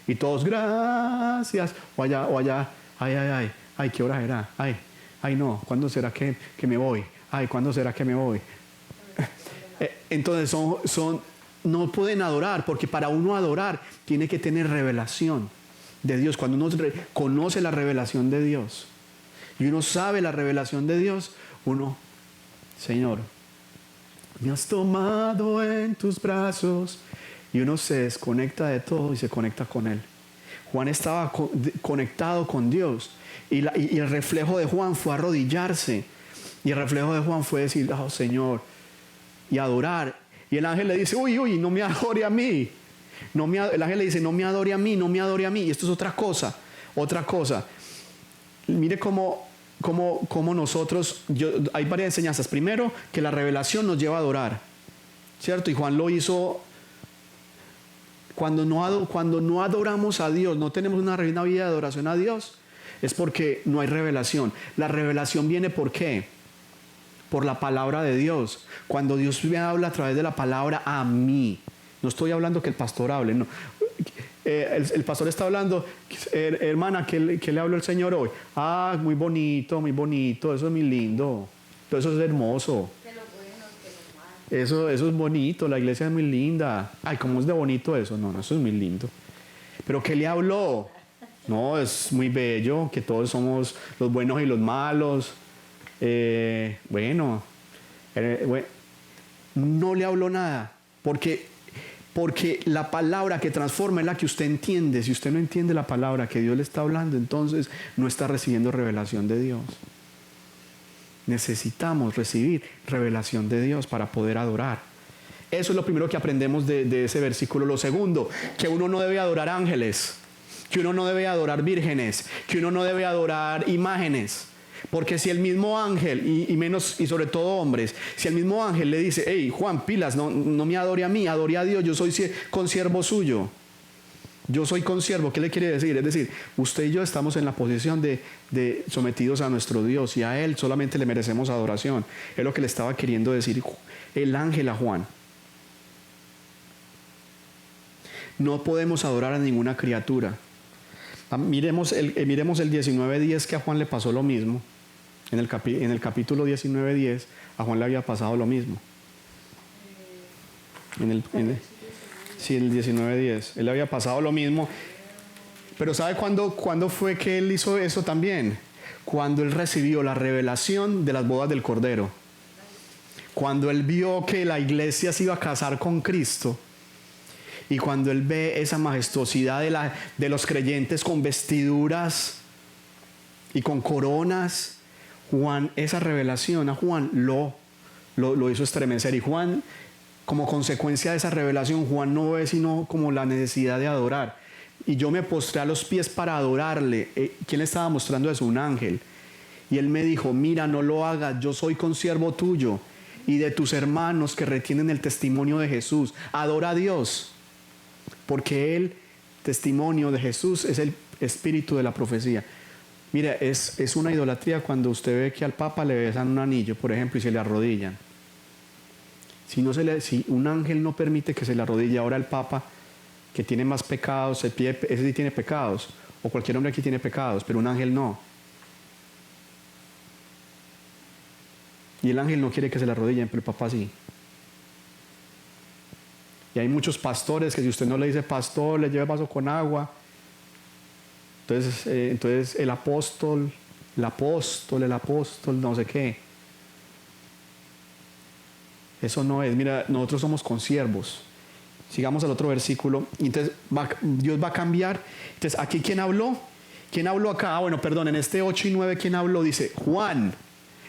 y todos gracias. O allá, ay, ¿qué hora era? Ay, no, ¿cuándo será que me voy? Ay, ¿cuándo será que me voy? Entonces no pueden adorar, porque para uno adorar tiene que tener revelación de Dios. Cuando uno conoce la revelación de Dios y uno sabe la revelación de Dios, Señor, me has tomado en tus brazos, y uno se desconecta de todo y se conecta con Él. Juan estaba conectado con Dios. Y el reflejo de Juan fue arrodillarse. Y el reflejo de Juan fue decir, oh Señor, y adorar. Y el ángel le dice, uy, no me adore a mí. El ángel le dice, no me adore a mí, no me adore a mí. Y esto es otra cosa. Mire cómo nosotros, hay varias enseñanzas. Primero, que la revelación nos lleva a adorar, ¿cierto? Y Juan lo hizo. Cuando no adoramos a Dios, no tenemos una vida de adoración a Dios, es porque no hay revelación. La revelación viene ¿por qué? Por la palabra de Dios. Cuando Dios me habla a través de la palabra a mí, no estoy hablando que el pastor hable, no. El pastor está hablando, hermana, ¿qué le habló el Señor hoy? Muy bonito, eso es muy lindo, eso es hermoso. Eso es bonito, la iglesia es muy linda. ¿Cómo es de bonito eso? No, eso es muy lindo. ¿Pero qué le habló? No, es muy bello, que todos somos los buenos y los malos. No le habló nada, porque la palabra que transforma es la que usted entiende. Si usted no entiende la palabra que Dios le está hablando, entonces no está recibiendo revelación de Dios. Necesitamos recibir revelación de Dios para poder adorar. Eso es lo primero que aprendemos de ese versículo. Lo segundo, que uno no debe adorar ángeles, que uno no debe adorar vírgenes, que uno no debe adorar imágenes. Porque si el mismo ángel, y sobre todo hombres, si el mismo ángel le dice, hey Juan, pilas, no me adore a mí, adore a Dios, yo soy consiervo suyo. Yo soy consiervo, ¿qué le quiere decir? Es decir, usted y yo estamos en la posición de sometidos a nuestro Dios, y a Él solamente le merecemos adoración. Es lo que le estaba queriendo decir el ángel a Juan. No podemos adorar a ninguna criatura. Miremos el 19:10, que a Juan le pasó lo mismo. En el capítulo 19:10 a Juan le había pasado lo mismo. Sí, el 19:10. Él le había pasado lo mismo. Pero ¿sabe cuándo fue que él hizo eso también? Cuando él recibió la revelación de las bodas del Cordero. Cuando él vio que la iglesia se iba a casar con Cristo. Y cuando él ve esa majestuosidad de los creyentes con vestiduras y con coronas, Juan, esa revelación a Juan lo hizo estremecer. Y Juan, como consecuencia de esa revelación, Juan no ve sino como la necesidad de adorar. Y yo me postré a los pies para adorarle. ¿Quién le estaba mostrando eso? Un ángel. Y él me dijo, mira, no lo hagas, yo soy consiervo tuyo y de tus hermanos que retienen el testimonio de Jesús. Adora a Dios. Porque el testimonio de Jesús es el espíritu de la profecía. Mira, es una idolatría cuando usted ve que al Papa le besan un anillo, por ejemplo, y se le arrodillan. Si un ángel no permite que se le arrodille, ahora el Papa, que tiene más pecados, ese sí tiene pecados, o cualquier hombre aquí tiene pecados, pero un ángel no. Y el ángel no quiere que se le arrodillen, pero el Papa sí. Y hay muchos pastores que si usted no le dice pastor, le lleva vaso con agua. Entonces el apóstol, no sé qué. Eso no es. Mira, nosotros somos consiervos. Sigamos al otro versículo. Entonces Dios va a cambiar. Entonces aquí ¿quién habló? ¿Quién habló acá? En este 8 y 9 ¿quién habló? Dice Juan.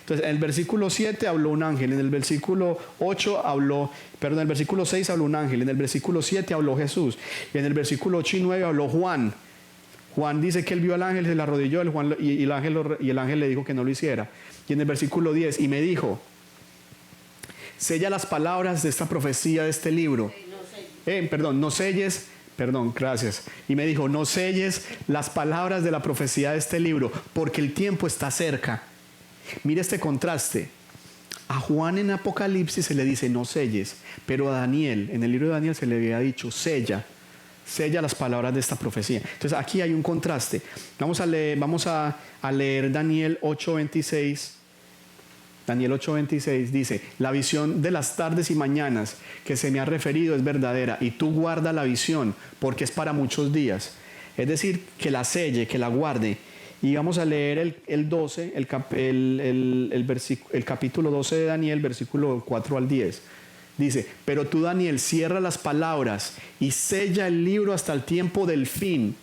Entonces, en el versículo 7 habló un ángel, en el versículo 6 habló un ángel, en el versículo 7 habló Jesús, y en el versículo 8 y 9 habló Juan. Juan dice que él vio al ángel, se le arrodilló, y el ángel le dijo que no lo hiciera. Y en el versículo 10, y me dijo, sella las palabras de esta profecía de este libro. No selles. Gracias. Y me dijo, no selles las palabras de la profecía de este libro, porque el tiempo está cerca. Mira este contraste. A Juan en Apocalipsis se le dice no selles, pero a Daniel, en el libro de Daniel se le había dicho sella las palabras de esta profecía. Entonces aquí hay un contraste. Vamos a leer Daniel 8:26. Daniel 8:26 dice, la visión de las tardes y mañanas que se me ha referido es verdadera, y tú guarda la visión, porque es para muchos días. Es decir, que la selle, que la guarde. Y vamos a leer el capítulo 12 de Daniel, versículo 4 al 10. Dice, pero tú, Daniel, cierra las palabras y sella el libro hasta el tiempo del fin.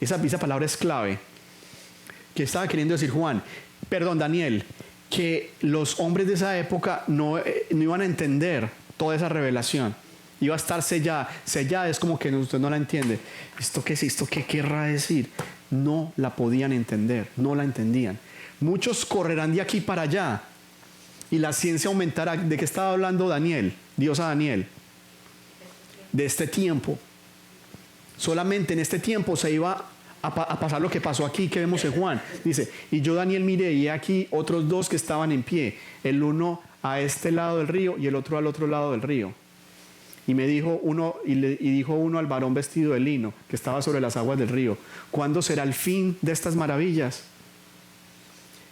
Esa palabra es clave. ¿Qué estaba queriendo decir Daniel? Que los hombres de esa época no iban a entender toda esa revelación. Iba a estar sellada. Sellada es como que usted no la entiende. ¿Esto qué es? ¿Esto qué querrá decir? No la podían entender, no la entendían. Muchos correrán de aquí para allá y la ciencia aumentará. ¿De qué estaba hablando Daniel? Dios a Daniel. De este tiempo. Solamente en este tiempo se iba a pasar lo que pasó aquí que vemos en Juan. Dice, y yo Daniel miré y aquí otros dos que estaban en pie, el uno a este lado del río y el otro al otro lado del río. Y me dijo uno, dijo uno al varón vestido de lino que estaba sobre las aguas del río, ¿cuándo será el fin de estas maravillas?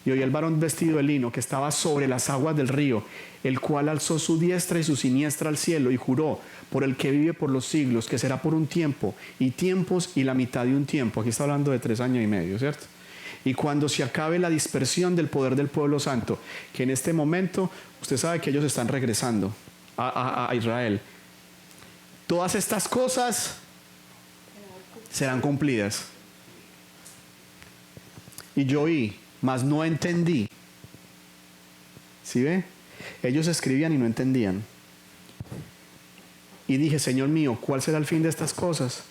Y oí al varón vestido de lino que estaba sobre las aguas del río, el cual alzó su diestra y su siniestra al cielo y juró por el que vive por los siglos, que será por un tiempo y tiempos y la mitad de un tiempo. Aquí está hablando de 3 años y medio, ¿cierto? Y cuando se acabe la dispersión del poder del pueblo santo, que en este momento usted sabe que ellos están regresando a Israel. Todas estas cosas serán cumplidas. Y yo oí, mas no entendí. ¿Sí ve? Ellos escribían y no entendían. Y dije, Señor mío, ¿cuál será el fin de estas cosas?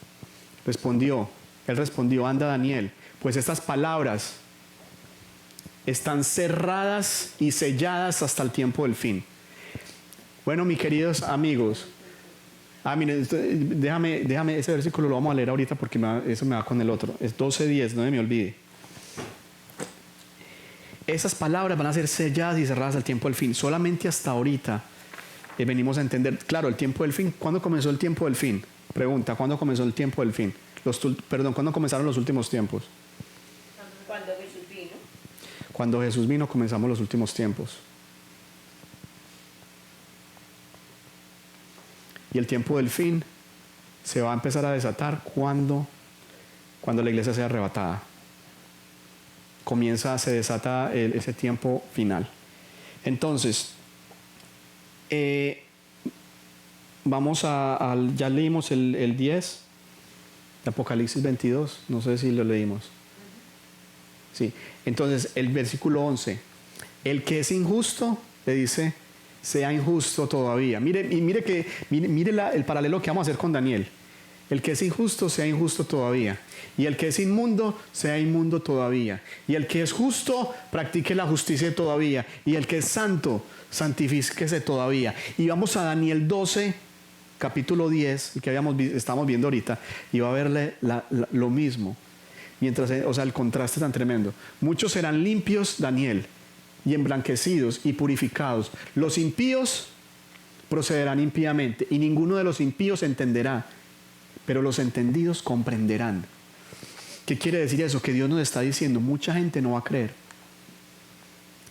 Él respondió, anda Daniel, pues estas palabras están cerradas y selladas hasta el tiempo del fin. Bueno, mis queridos amigos, miren, déjame ese versículo lo vamos a leer ahorita porque eso me va con el otro. Es 12:10, no me olvide. Esas palabras van a ser selladas y cerradas al tiempo del fin. Solamente hasta ahorita venimos a entender, claro, el tiempo del fin. ¿Cuándo comenzó el tiempo del fin? Pregunta, ¿cuándo comenzó el tiempo del fin? ¿Cuándo comenzaron los últimos tiempos? Cuando Jesús vino. Cuando Jesús vino comenzamos los últimos tiempos. Y el tiempo del fin se va a empezar a desatar cuando la iglesia sea arrebatada. Se desata ese tiempo final. Entonces, vamos ya leímos el 10 de Apocalipsis 22, no sé si lo leímos. Sí, entonces el versículo 11, el que es injusto, le dice, sea injusto todavía. Mire el paralelo que vamos a hacer con Daniel. El que es injusto, sea injusto todavía. Y el que es inmundo, sea inmundo todavía. Y el que es justo, practique la justicia todavía. Y el que es santo, santifíquese todavía. Y vamos a Daniel 12, capítulo 10, que estamos viendo ahorita, y va a verle lo mismo. El contraste tan tremendo. Muchos serán limpios, Daniel, y emblanquecidos y purificados. Los impíos procederán impíamente, y ninguno de los impíos entenderá, pero los entendidos comprenderán. ¿Qué quiere decir eso? Que Dios nos está diciendo, mucha gente no va a creer.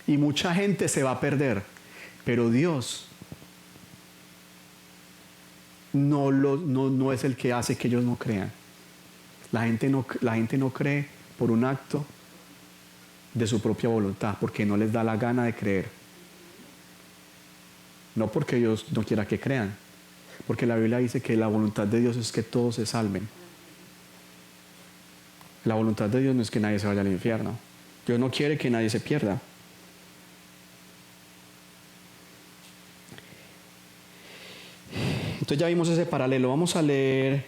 Y mucha gente se va a perder. Pero Dios no es el que hace que ellos no crean. La gente no cree por un acto de su propia voluntad, porque no les da la gana de creer. No porque Dios no quiera que crean. Porque la Biblia dice que la voluntad de Dios es que todos se salven. La voluntad de Dios no es que nadie se vaya al infierno. Dios no quiere que nadie se pierda. Entonces ya vimos ese paralelo. Vamos a leer.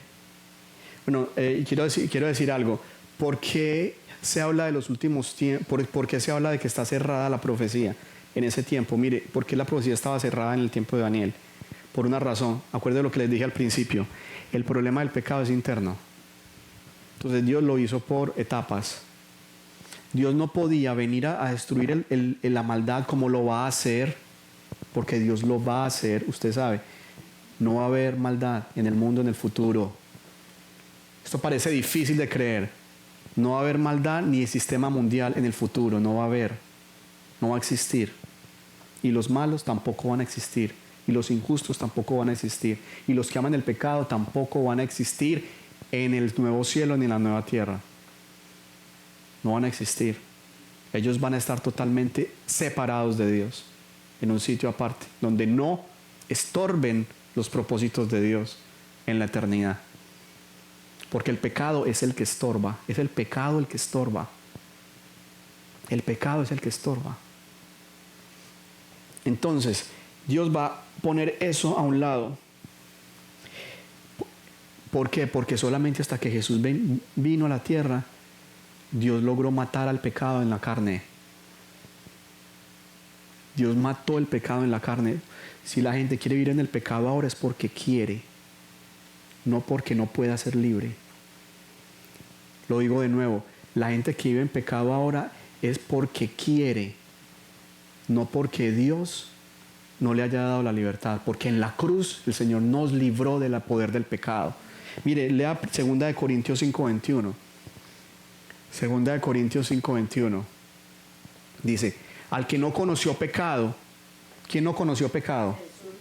Bueno, quiero decir algo. ¿Por qué se habla de los últimos tiempos? ¿Por qué se habla de que está cerrada la profecía en ese tiempo? Mire, ¿por qué la profecía estaba cerrada en el tiempo de Daniel? Por una razón. Acuérdense lo que les dije al principio. El problema del pecado es interno. Entonces Dios lo hizo por etapas. Dios no podía venir a destruir la maldad como lo va a hacer, porque Dios lo va a hacer. Usted sabe, no va a haber maldad en el mundo en el futuro. Esto parece difícil de creer. No va a haber maldad ni el sistema mundial en el futuro. No va a haber. No va a existir. Y los malos tampoco van a existir. Y los injustos tampoco van a existir. Y los que aman el pecado tampoco van a existir en el nuevo cielo ni en la nueva tierra. No van a existir. Ellos van a estar totalmente separados de Dios, en un sitio aparte, donde no estorben los propósitos de Dios en la eternidad. porque el pecado es el que estorba, es el pecado el que estorba. El pecado es el que estorba. Entonces, Dios va a poner eso a un lado. ¿Por qué? Porque solamente hasta que Jesús vino a la tierra, Dios logró matar al pecado en la carne. Dios mató el pecado en la carne. Si la gente quiere vivir en el pecado ahora es porque quiere, no porque no pueda ser libre. Lo digo de nuevo, la gente que vive en pecado ahora es porque quiere, no porque Dios no le haya dado la libertad, porque en la cruz el Señor nos libró del poder del pecado. Mire, lea 2 Corintios 5:21. 2 Corintios 5:21. Dice, al que no conoció pecado, ¿quién no conoció pecado?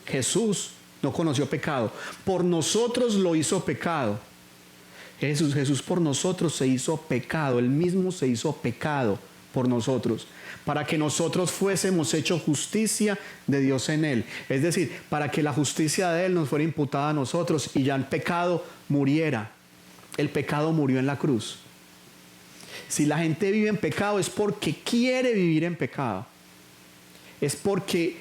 Jesús no conoció pecado. Por nosotros lo hizo pecado. Jesús por nosotros se hizo pecado. Él mismo se hizo pecado por nosotros, para que nosotros fuésemos hechos justicia de Dios en Él. Es decir, para que la justicia de Él nos fuera imputada a nosotros y ya el pecado muriera. El pecado murió en la cruz. Si la gente vive en pecado es porque quiere vivir en pecado. Es porque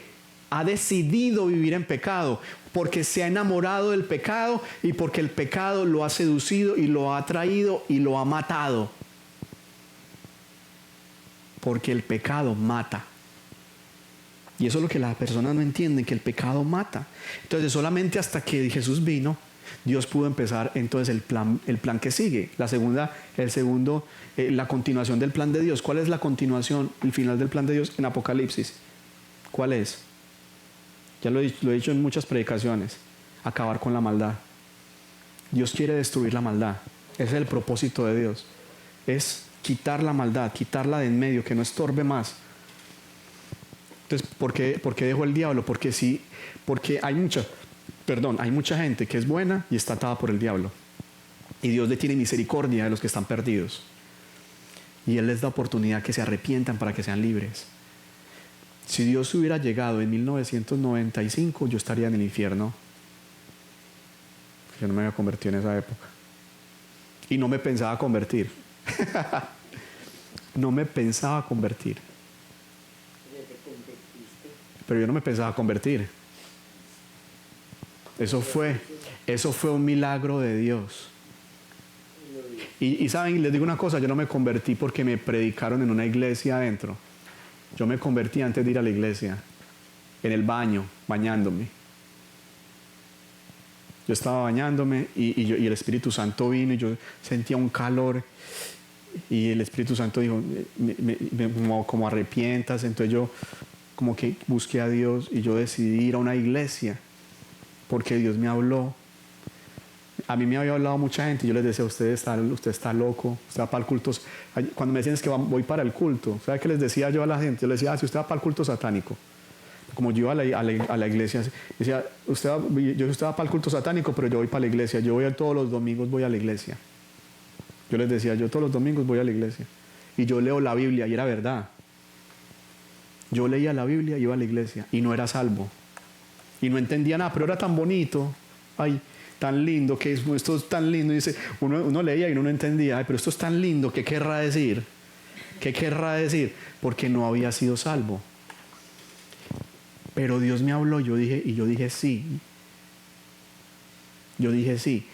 ha decidido vivir en pecado, porque se ha enamorado del pecado y porque el pecado lo ha seducido y lo ha atraído y lo ha matado. Porque el pecado mata. Y eso es lo que las personas no entienden, que el pecado mata. Entonces solamente hasta que Jesús vino, Dios pudo empezar entonces el plan que sigue. La continuación del plan de Dios. ¿Cuál es la continuación, el final del plan de Dios en Apocalipsis? ¿Cuál es? Ya lo he dicho en muchas predicaciones. Acabar con la maldad. Dios quiere destruir la maldad. Ese es el propósito de Dios. Es quitar la maldad, quitarla de en medio, que no estorbe más. Entonces, ¿por qué dejó el diablo? Porque hay mucha gente que es buena y está atada por el diablo. Y Dios le tiene misericordia de los que están perdidos. Y Él les da oportunidad que se arrepientan para que sean libres. Si Dios hubiera llegado en 1995, yo estaría en el infierno. Yo no me había convertido en esa época. Y no me pensaba convertir. No me pensaba convertir. Pero yo no me pensaba convertir. Eso fue un milagro de Dios. Y saben, les digo una cosa, yo no me convertí porque me predicaron en una iglesia adentro. Yo me convertí antes de ir a la iglesia, en el baño, bañándome. Yo estaba bañándome y el Espíritu Santo vino y yo sentía un calor y el Espíritu Santo dijo, como arrepientas. Entonces yo como que busqué a Dios y yo decidí ir a una iglesia porque Dios me habló. A mí me había hablado mucha gente y yo les decía, usted está loco, usted va para el culto. Cuando me decían es que voy para el culto, ¿sabe qué les decía yo a la gente? Yo les decía, si usted va para el culto satánico. Como yo iba a la iglesia, decía, usted va para el culto satánico, pero yo voy para la iglesia. Yo voy todos los domingos, voy a la iglesia. Yo les decía, yo todos los domingos voy a la iglesia. Y yo leo la Biblia y era verdad. Yo leía la Biblia y iba a la iglesia y no era salvo. Y no entendía nada, pero era tan bonito. Ay, tan lindo, que esto es tan lindo. Y dice, uno leía y uno no entendía. Ay, pero esto es tan lindo, ¿qué querrá decir? ¿Qué querrá decir? Porque no había sido salvo. Pero Dios me habló, yo dije sí. Yo dije sí.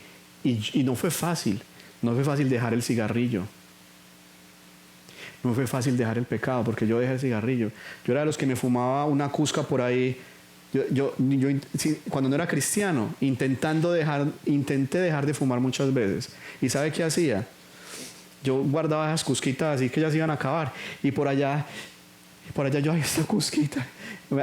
Y no fue fácil. No fue fácil dejar el cigarrillo. No fue fácil dejar el pecado, porque yo dejé el cigarrillo. Yo era de los que me fumaba una cusca por ahí. Cuando no era cristiano, intenté dejar de fumar muchas veces. ¿Y sabe qué hacía? Yo guardaba esas cusquitas así que ya se iban a acabar. Y por allá yo, ay, esta cusquita.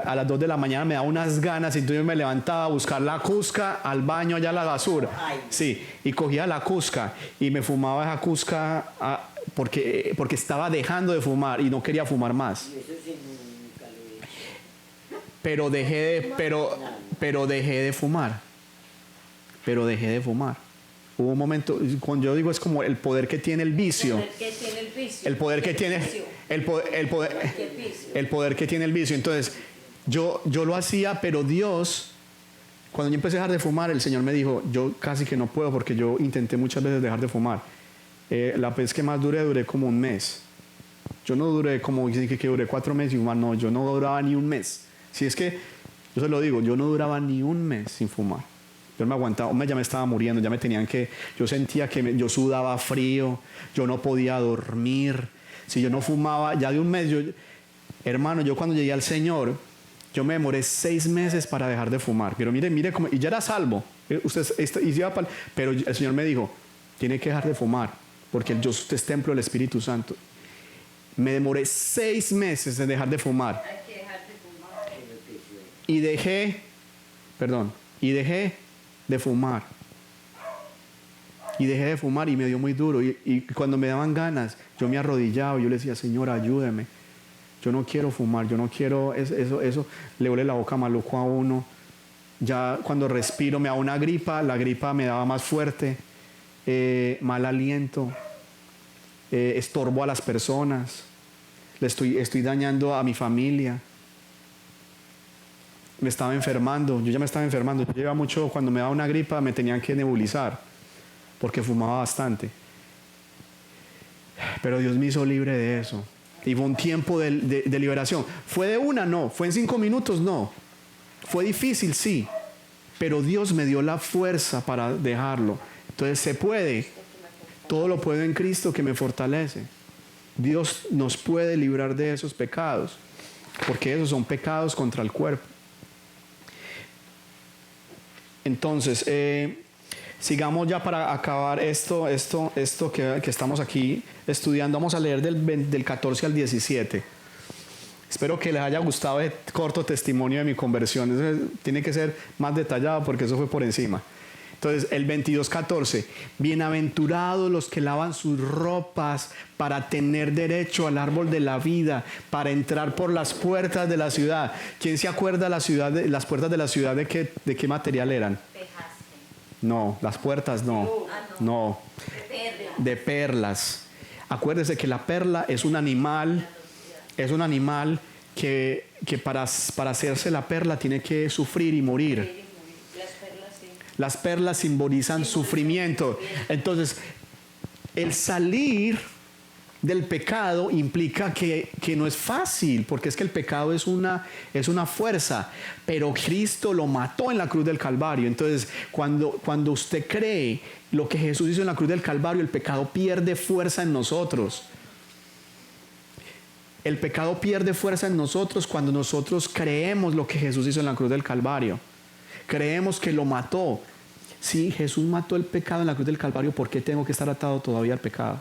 A las 2 de la mañana me daba unas ganas y entonces yo me levantaba a buscar la cusca al baño, allá a la basura. Sí, y cogía la cusca y me fumaba esa cusca porque estaba dejando de fumar y no quería fumar más. Pero dejé de fumar. Hubo un momento, cuando yo digo es como el poder que tiene el vicio. El poder que tiene el vicio. Entonces, yo lo hacía, pero Dios Cuando yo empecé a dejar de fumar, el Señor me dijo, yo casi que no puedo porque yo intenté muchas veces dejar de fumar. La vez que más duré como un mes. Yo no duré como que duré 4 meses sin fumar, no, yo no duraba ni un mes. Si es que, yo se lo digo, yo no duraba ni un mes sin fumar. Yo me aguantaba, ya me estaba muriendo, ya me tenían que, yo sentía que yo sudaba frío, yo no podía dormir. Si yo no fumaba, ya de un mes, hermano, yo cuando llegué al Señor, yo me demoré 6 meses para dejar de fumar. Pero mire cómo, y ya era salvo. Pero el Señor me dijo, tiene que dejar de fumar, porque usted es templo del Espíritu Santo. Me demoré 6 meses en dejar de fumar. Hay que dejar de fumar. Y dejé de fumar. Y dejé de fumar y me dio muy duro. Y cuando me daban ganas, yo me arrodillaba y yo le decía, Señor, ayúdeme. Yo no quiero fumar, yo no quiero eso le huele la boca maluco a uno. Ya cuando respiro me da una gripa, la gripa me daba más fuerte, mal aliento, estorbo a las personas, estoy dañando a mi familia. Me estaba enfermando, yo ya me estaba enfermando. Yo llevaba mucho, cuando me daba una gripa me tenían que nebulizar, porque fumaba bastante. Pero Dios me hizo libre de eso. Y fue un tiempo de liberación. ¿Fue de una? No. ¿Fue en 5 minutos? No. Fue difícil, sí. Pero Dios me dio la fuerza para dejarlo. Entonces se puede. Todo lo puedo en Cristo que me fortalece. Dios nos puede librar de esos pecados. Porque esos son pecados contra el cuerpo. Entonces, sigamos ya para acabar esto que estamos aquí estudiando. Vamos a leer del 14 al 17. Espero que les haya gustado el corto testimonio de mi conversión. Eso tiene que ser más detallado porque eso fue por encima. Entonces, el 22:14. Bienaventurados los que lavan sus ropas para tener derecho al árbol de la vida, para entrar por las puertas de la ciudad. ¿Quién se acuerda las puertas de la ciudad de qué material eran? No, las puertas no. No. De perlas. Acuérdese que la perla es un animal que para hacerse la perla tiene que sufrir y morir. Las perlas simbolizan sufrimiento. Entonces, el salir del pecado implica que no es fácil, porque es que el pecado es una fuerza, pero Cristo lo mató en la cruz del Calvario. Entonces, cuando usted cree lo que Jesús hizo en la cruz del Calvario, el pecado pierde fuerza en nosotros. El pecado pierde fuerza en nosotros cuando nosotros creemos lo que Jesús hizo en la cruz del Calvario. Creemos que lo mató. Sí, Jesús mató el pecado en la cruz del Calvario. ¿Por qué tengo que estar atado todavía al pecado?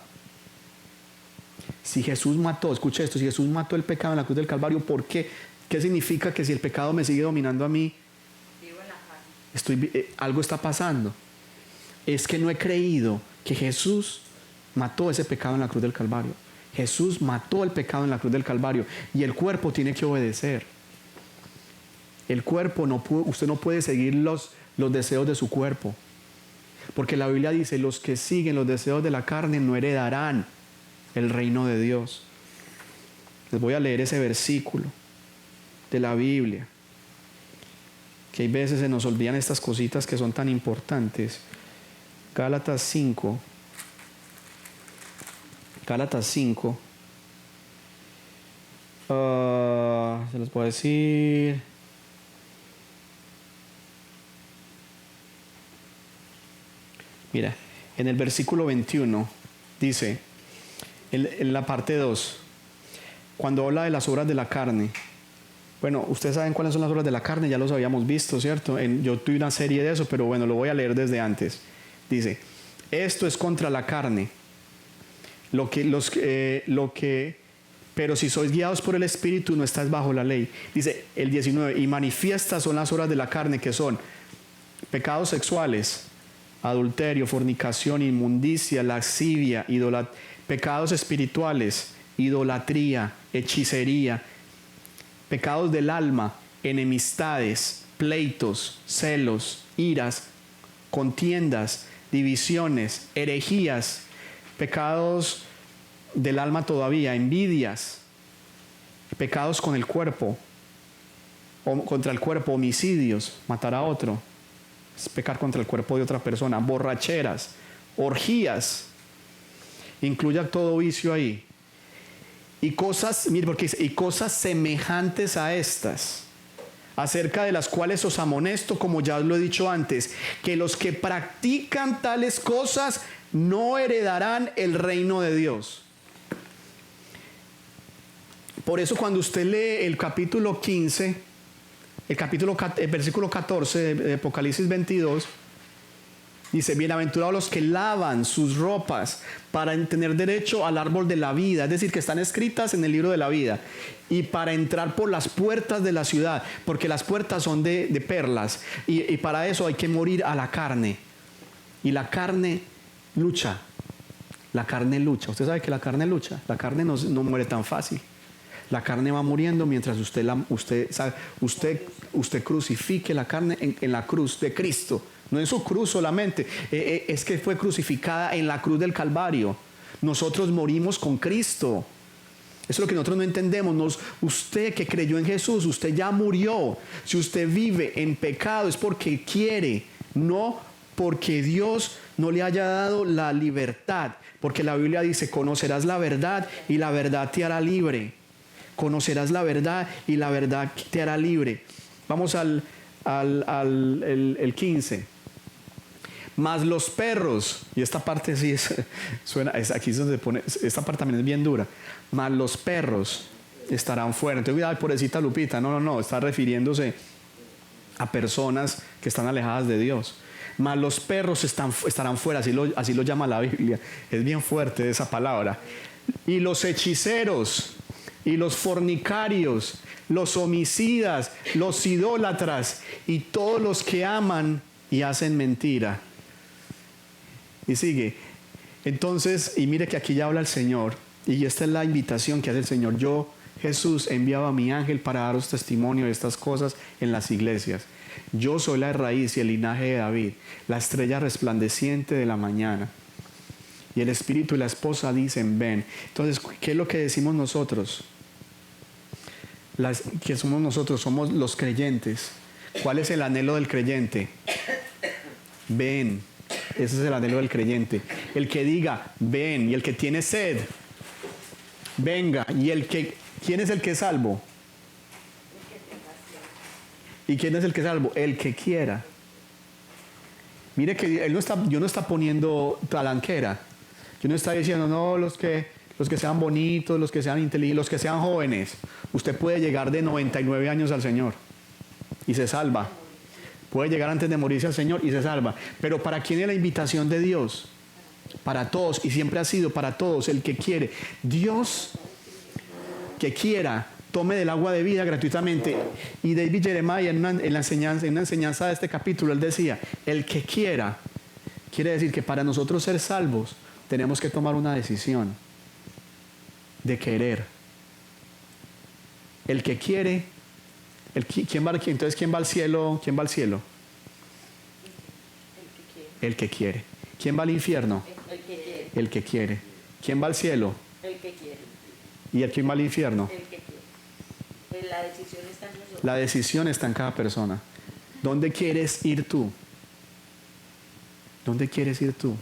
Si Jesús mató, escuche esto, si Jesús mató el pecado en la cruz del Calvario, ¿por qué? ¿Qué significa que si el pecado me sigue dominando a mí, algo está pasando? Es que no he creído que Jesús mató ese pecado en la cruz del Calvario. Jesús mató el pecado en la cruz del Calvario y el cuerpo tiene que obedecer. El cuerpo usted no puede seguir los deseos de su cuerpo, porque la Biblia dice, los que siguen los deseos de la carne no heredarán el reino de Dios. Les voy a leer ese versículo de la Biblia, que hay veces se nos olvidan estas cositas que son tan importantes. Gálatas 5. Se los puedo decir. Mira, en el versículo 21 dice, en la parte 2, cuando habla de las obras de la carne. Bueno, ustedes saben cuáles son las obras de la carne, ya los habíamos visto, ¿cierto? Yo tuve una serie de eso, pero bueno, lo voy a leer desde antes. Dice, esto es contra la carne, pero si sois guiados por el Espíritu, no estáis bajo la ley. Dice el 19, y manifiestas son las obras de la carne, que son pecados sexuales, adulterio, fornicación, inmundicia, lascivia, pecados espirituales, idolatría, hechicería, pecados del alma, enemistades, pleitos, celos, iras, contiendas, divisiones, herejías, pecados del alma todavía, envidias, pecados con el cuerpo, contra el cuerpo, homicidios, matar a otro, es pecar contra el cuerpo de otra persona, borracheras, orgías, incluya todo vicio ahí. Y cosas, mire, porque dice, y cosas semejantes a estas, acerca de las cuales os amonesto, como ya os lo he dicho antes, que los que practican tales cosas no heredarán el reino de Dios. Por eso cuando usted lee el capítulo 15, el versículo 14 de Apocalipsis 22, dice, bienaventurados los que lavan sus ropas para tener derecho al árbol de la vida, es decir, que están escritas en el libro de la vida, y para entrar por las puertas de la ciudad, porque las puertas son de perlas, y para eso hay que morir a la carne, y la carne lucha, usted sabe que la carne lucha, la carne no muere tan fácil. La carne va muriendo mientras usted crucifique la carne en la cruz de Cristo. No en su cruz solamente, es que fue crucificada en la cruz del Calvario. Nosotros morimos con Cristo. Eso es lo que nosotros no entendemos. Usted que creyó en Jesús, usted ya murió. Si usted vive en pecado es porque quiere, no porque Dios no le haya dado la libertad. Porque la Biblia dice, conocerás la verdad y la verdad te hará libre. Conocerás la verdad y la verdad te hará libre. Vamos al 15. Mas los perros, y esta parte sí suena, aquí es donde pone, esta parte también es bien dura. Mas los perros estarán fuera. Entonces, ay, pobrecita Lupita, no, está refiriéndose a personas que están alejadas de Dios. Mas los perros estarán fuera, así lo llama la Biblia. Es bien fuerte esa palabra. Y los hechiceros, y los fornicarios, los homicidas, los idólatras y todos los que aman y hacen mentira. Y sigue. Entonces, y mire que aquí ya habla el Señor, y esta es la invitación que hace el Señor. Yo, Jesús, enviaba a mi ángel para daros testimonio de estas cosas en las iglesias. Yo soy la raíz y el linaje de David, la estrella resplandeciente de la mañana. Y el espíritu y la esposa dicen, ven. Entonces, ¿qué es lo que decimos nosotros? ¿Qué somos nosotros? Somos los creyentes. ¿Cuál es el anhelo del creyente? Ven. Ese es el anhelo del creyente. El que diga, ven. Y el que tiene sed, venga. ¿Quién es el que es salvo? ¿Y quién es el que es salvo? El que quiera. Mire que Dios no está poniendo talanquera. Dios no está diciendo, no, los que sean bonitos, los que sean inteligentes, los que sean jóvenes. Usted puede llegar de 99 años al Señor y se salva. Puede llegar antes de morirse al Señor y se salva. Pero ¿para quién es la invitación de Dios? Para todos, y siempre ha sido para todos, el que quiere. Dios que quiera, tome del agua de vida gratuitamente. Y David Jeremiah en una enseñanza de este capítulo, él decía, el que quiera, quiere decir que para nosotros ser salvos tenemos que tomar una decisión de querer. El que quiere, entonces ¿quién va al cielo? ¿Quién va al cielo? El que quiere. ¿Quién va al infierno? El que quiere. El que quiere. ¿Quién va al cielo? El que quiere. ¿Y el quién va al infierno? El que quiere. Pues la decisión está en nosotros. La decisión está en cada persona. ¿Dónde quieres ir tú? ¿Dónde quieres ir tú?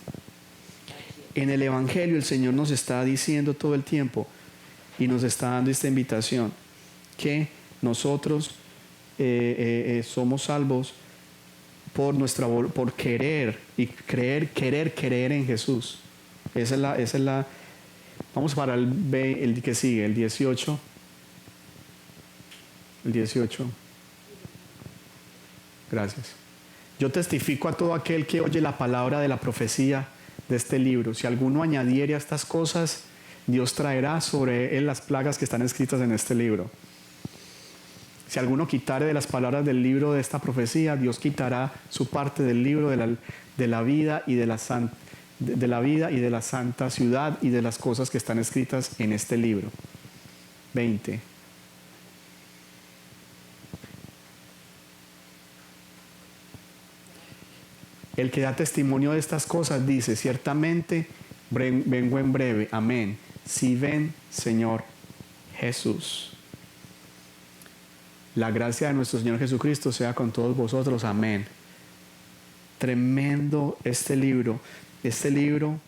En el Evangelio el Señor nos está diciendo todo el tiempo y nos está dando esta invitación que nosotros somos salvos por querer y querer en Jesús. Esa es la. Vamos para el que sigue, el 18. El 18. Gracias. Yo testifico a todo aquel que oye la palabra de la profecía de este libro. Si alguno añadiere a estas cosas, Dios traerá sobre él las plagas que están escritas en este libro. Si alguno quitare de las palabras del libro de esta profecía, Dios quitará su parte del libro de la vida y de la vida y de la santa ciudad y de las cosas que están escritas en este libro. 20. El que da testimonio de estas cosas dice, ciertamente vengo en breve. Amén. Si ven, Señor Jesús. La gracia de nuestro Señor Jesucristo sea con todos vosotros. Amén. Tremendo este libro. Este libro,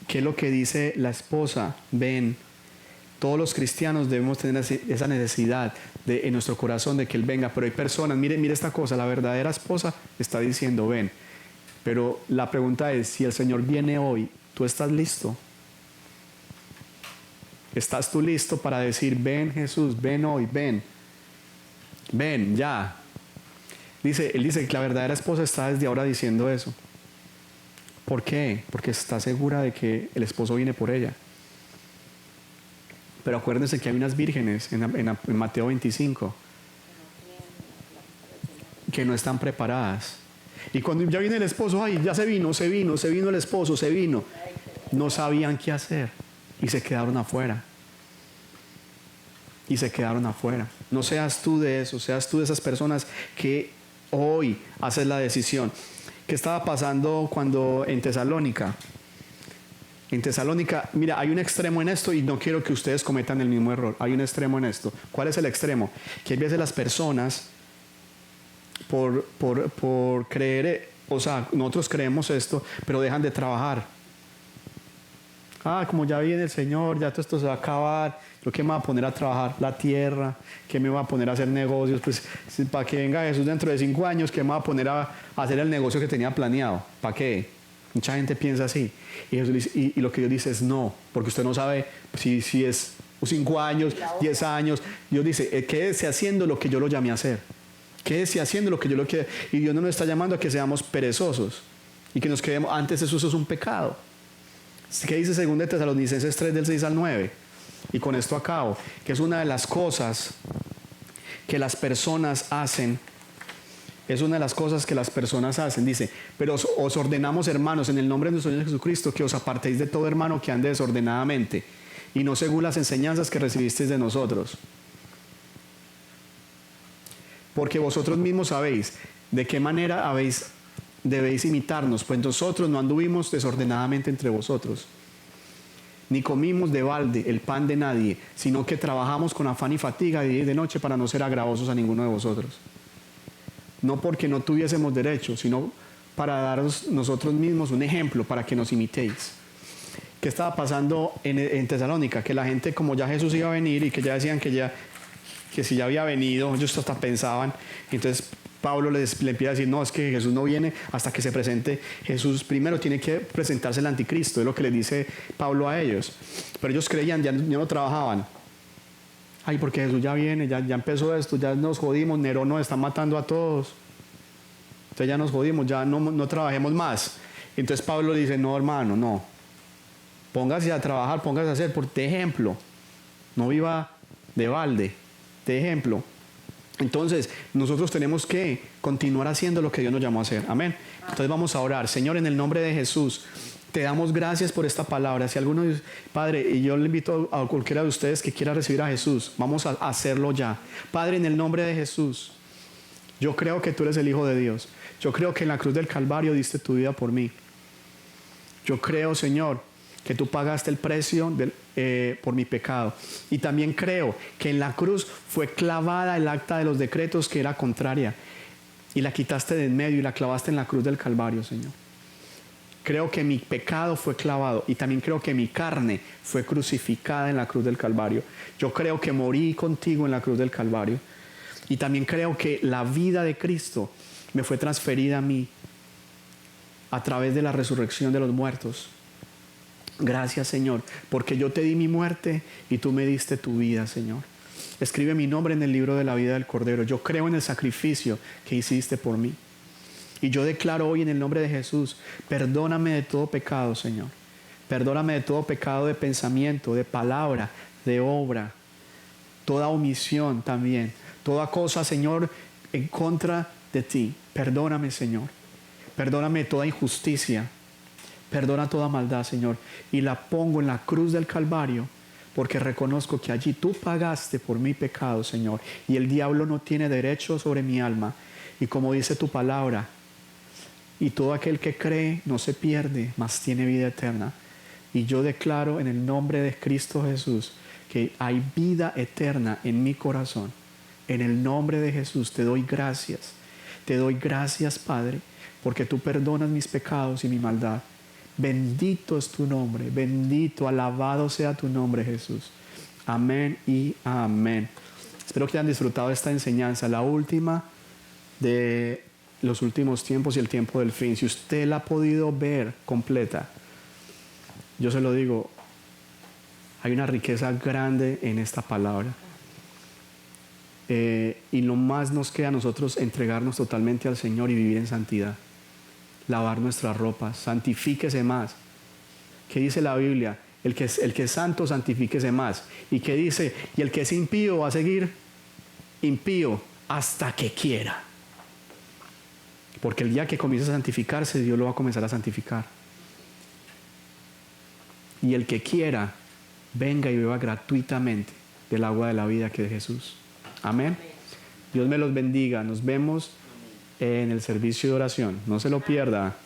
¿qué es lo que dice la esposa? Ven. Todos los cristianos debemos tener esa necesidad en nuestro corazón de que Él venga. Pero hay personas, mire esta cosa, la verdadera esposa está diciendo, ven. Pero la pregunta es, si el Señor viene hoy, ¿tú estás listo? ¿Estás tú listo para decir, ven Jesús, ven hoy, ven? Ven, ya. Él dice que la verdadera esposa está desde ahora diciendo eso. ¿Por qué? Porque está segura de que el esposo viene por ella. Pero acuérdense que hay unas vírgenes en Mateo 25 que no están preparadas. Y cuando ya viene el esposo, ay, ya se vino el esposo, se vino. No sabían qué hacer y se quedaron afuera. Y se quedaron afuera. No seas tú de eso, seas tú de esas personas que hoy haces la decisión. ¿Qué estaba pasando cuando en Tesalónica? En Tesalónica, mira, hay un extremo en esto y no quiero que ustedes cometan el mismo error. Hay un extremo en esto. ¿Cuál es el extremo? Que a veces las personas, por creer, o sea, nosotros creemos esto, pero dejan de trabajar. Como ya viene el Señor, ya todo esto se va a acabar. ¿Yo qué me voy a poner a trabajar? La tierra. ¿Qué me voy a poner a hacer negocios? Pues para que venga Jesús dentro de 5 años, ¿qué me voy a poner a hacer el negocio que tenía planeado? ¿Para qué? Mucha gente piensa así. Y, Jesús dice, y lo que Dios dice es no, porque usted no sabe si es 5 años, 10 años. Dios dice, quédese haciendo lo que yo lo llamé a hacer. Quédese haciendo lo que yo lo quiero. Y Dios no nos está llamando a que seamos perezosos y que nos quedemos. Antes eso es un pecado. ¿Qué dice 2 Tesalonicenses 3 del 6 al 9? Y con esto acabo, que es una de las cosas que las personas hacen. Es una de las cosas que las personas hacen. Dice, pero os ordenamos, hermanos, en el nombre de nuestro Señor Jesucristo, que os apartéis de todo hermano que ande desordenadamente y no según las enseñanzas que recibisteis de nosotros. Porque vosotros mismos sabéis de qué manera debéis imitarnos, pues nosotros no anduvimos desordenadamente entre vosotros, ni comimos de balde el pan de nadie, sino que trabajamos con afán y fatiga de día y de noche para no ser agravosos a ninguno de vosotros. No porque no tuviésemos derecho, sino para daros nosotros mismos un ejemplo para que nos imitéis. ¿Qué estaba pasando en Tesalónica? Que la gente, como ya Jesús iba a venir y que ya decían que si ya había venido, ellos hasta pensaban. Entonces Pablo le empieza a decir, no, es que Jesús no viene hasta que se presente. Jesús primero tiene que presentarse el anticristo, es lo que le dice Pablo a ellos. Pero ellos creían, ya no trabajaban. Ay, porque Jesús ya viene, ya empezó esto, ya nos jodimos, Nerón nos está matando a todos. Entonces ya nos jodimos, ya no trabajemos más. Entonces Pablo dice, no hermano, no. Póngase a trabajar, póngase a hacer, por ejemplo. No viva de balde, de ejemplo. Entonces nosotros tenemos que continuar haciendo lo que Dios nos llamó a hacer. Amén. Entonces vamos a orar. Señor, en el nombre de Jesús, te damos gracias por esta palabra. Si alguno, Padre, y yo le invito a cualquiera de ustedes que quiera recibir a Jesús, vamos a hacerlo ya. Padre, en el nombre de Jesús, yo creo que tú eres el Hijo de Dios. Yo creo que en la cruz del Calvario diste tu vida por mí. Yo creo, Señor, que tú pagaste el precio por mi pecado. Y también creo que en la cruz fue clavada el acta de los decretos que era contraria. Y la quitaste de en medio y la clavaste en la cruz del Calvario, Señor. Creo que mi pecado fue clavado y también creo que mi carne fue crucificada en la cruz del Calvario. Yo creo que morí contigo en la cruz del Calvario. Y también creo que la vida de Cristo me fue transferida a mí a través de la resurrección de los muertos. Gracias, Señor, porque yo te di mi muerte y tú me diste tu vida, Señor. Escribe mi nombre en el libro de la vida del Cordero. Yo creo en el sacrificio que hiciste por mí. Y yo declaro hoy en el nombre de Jesús, perdóname de todo pecado, Señor. Perdóname de todo pecado de pensamiento, de palabra, de obra. Toda omisión también. Toda cosa, Señor, en contra de ti. Perdóname, Señor. Perdóname toda injusticia. Perdona toda maldad, Señor. Y la pongo en la cruz del Calvario, porque reconozco que allí tú pagaste por mi pecado, Señor. Y el diablo no tiene derecho sobre mi alma. Y como dice tu palabra, y todo aquel que cree no se pierde, mas tiene vida eterna. Y yo declaro en el nombre de Cristo Jesús que hay vida eterna en mi corazón. En el nombre de Jesús te doy gracias. Te doy gracias, Padre, porque tú perdonas mis pecados y mi maldad. Bendito es tu nombre, bendito, alabado sea tu nombre, Jesús. Amén y amén. Espero que hayan disfrutado esta enseñanza, la última de los últimos tiempos y el tiempo del fin. Si usted la ha podido ver completa, yo se lo digo, hay una riqueza grande en esta palabra. Y lo más nos queda a nosotros entregarnos totalmente al Señor y vivir en santidad. Lavar nuestras ropas, santifíquese más. ¿Qué dice la Biblia? El que es santo, santifíquese más. ¿Y qué dice? Y el que es impío va a seguir impío hasta que quiera. Porque el día que comience a santificarse, Dios lo va a comenzar a santificar. Y el que quiera, venga y beba gratuitamente del agua de la vida que es Jesús. Amén. Dios me los bendiga. Nos vemos en el servicio de oración. No se lo pierda.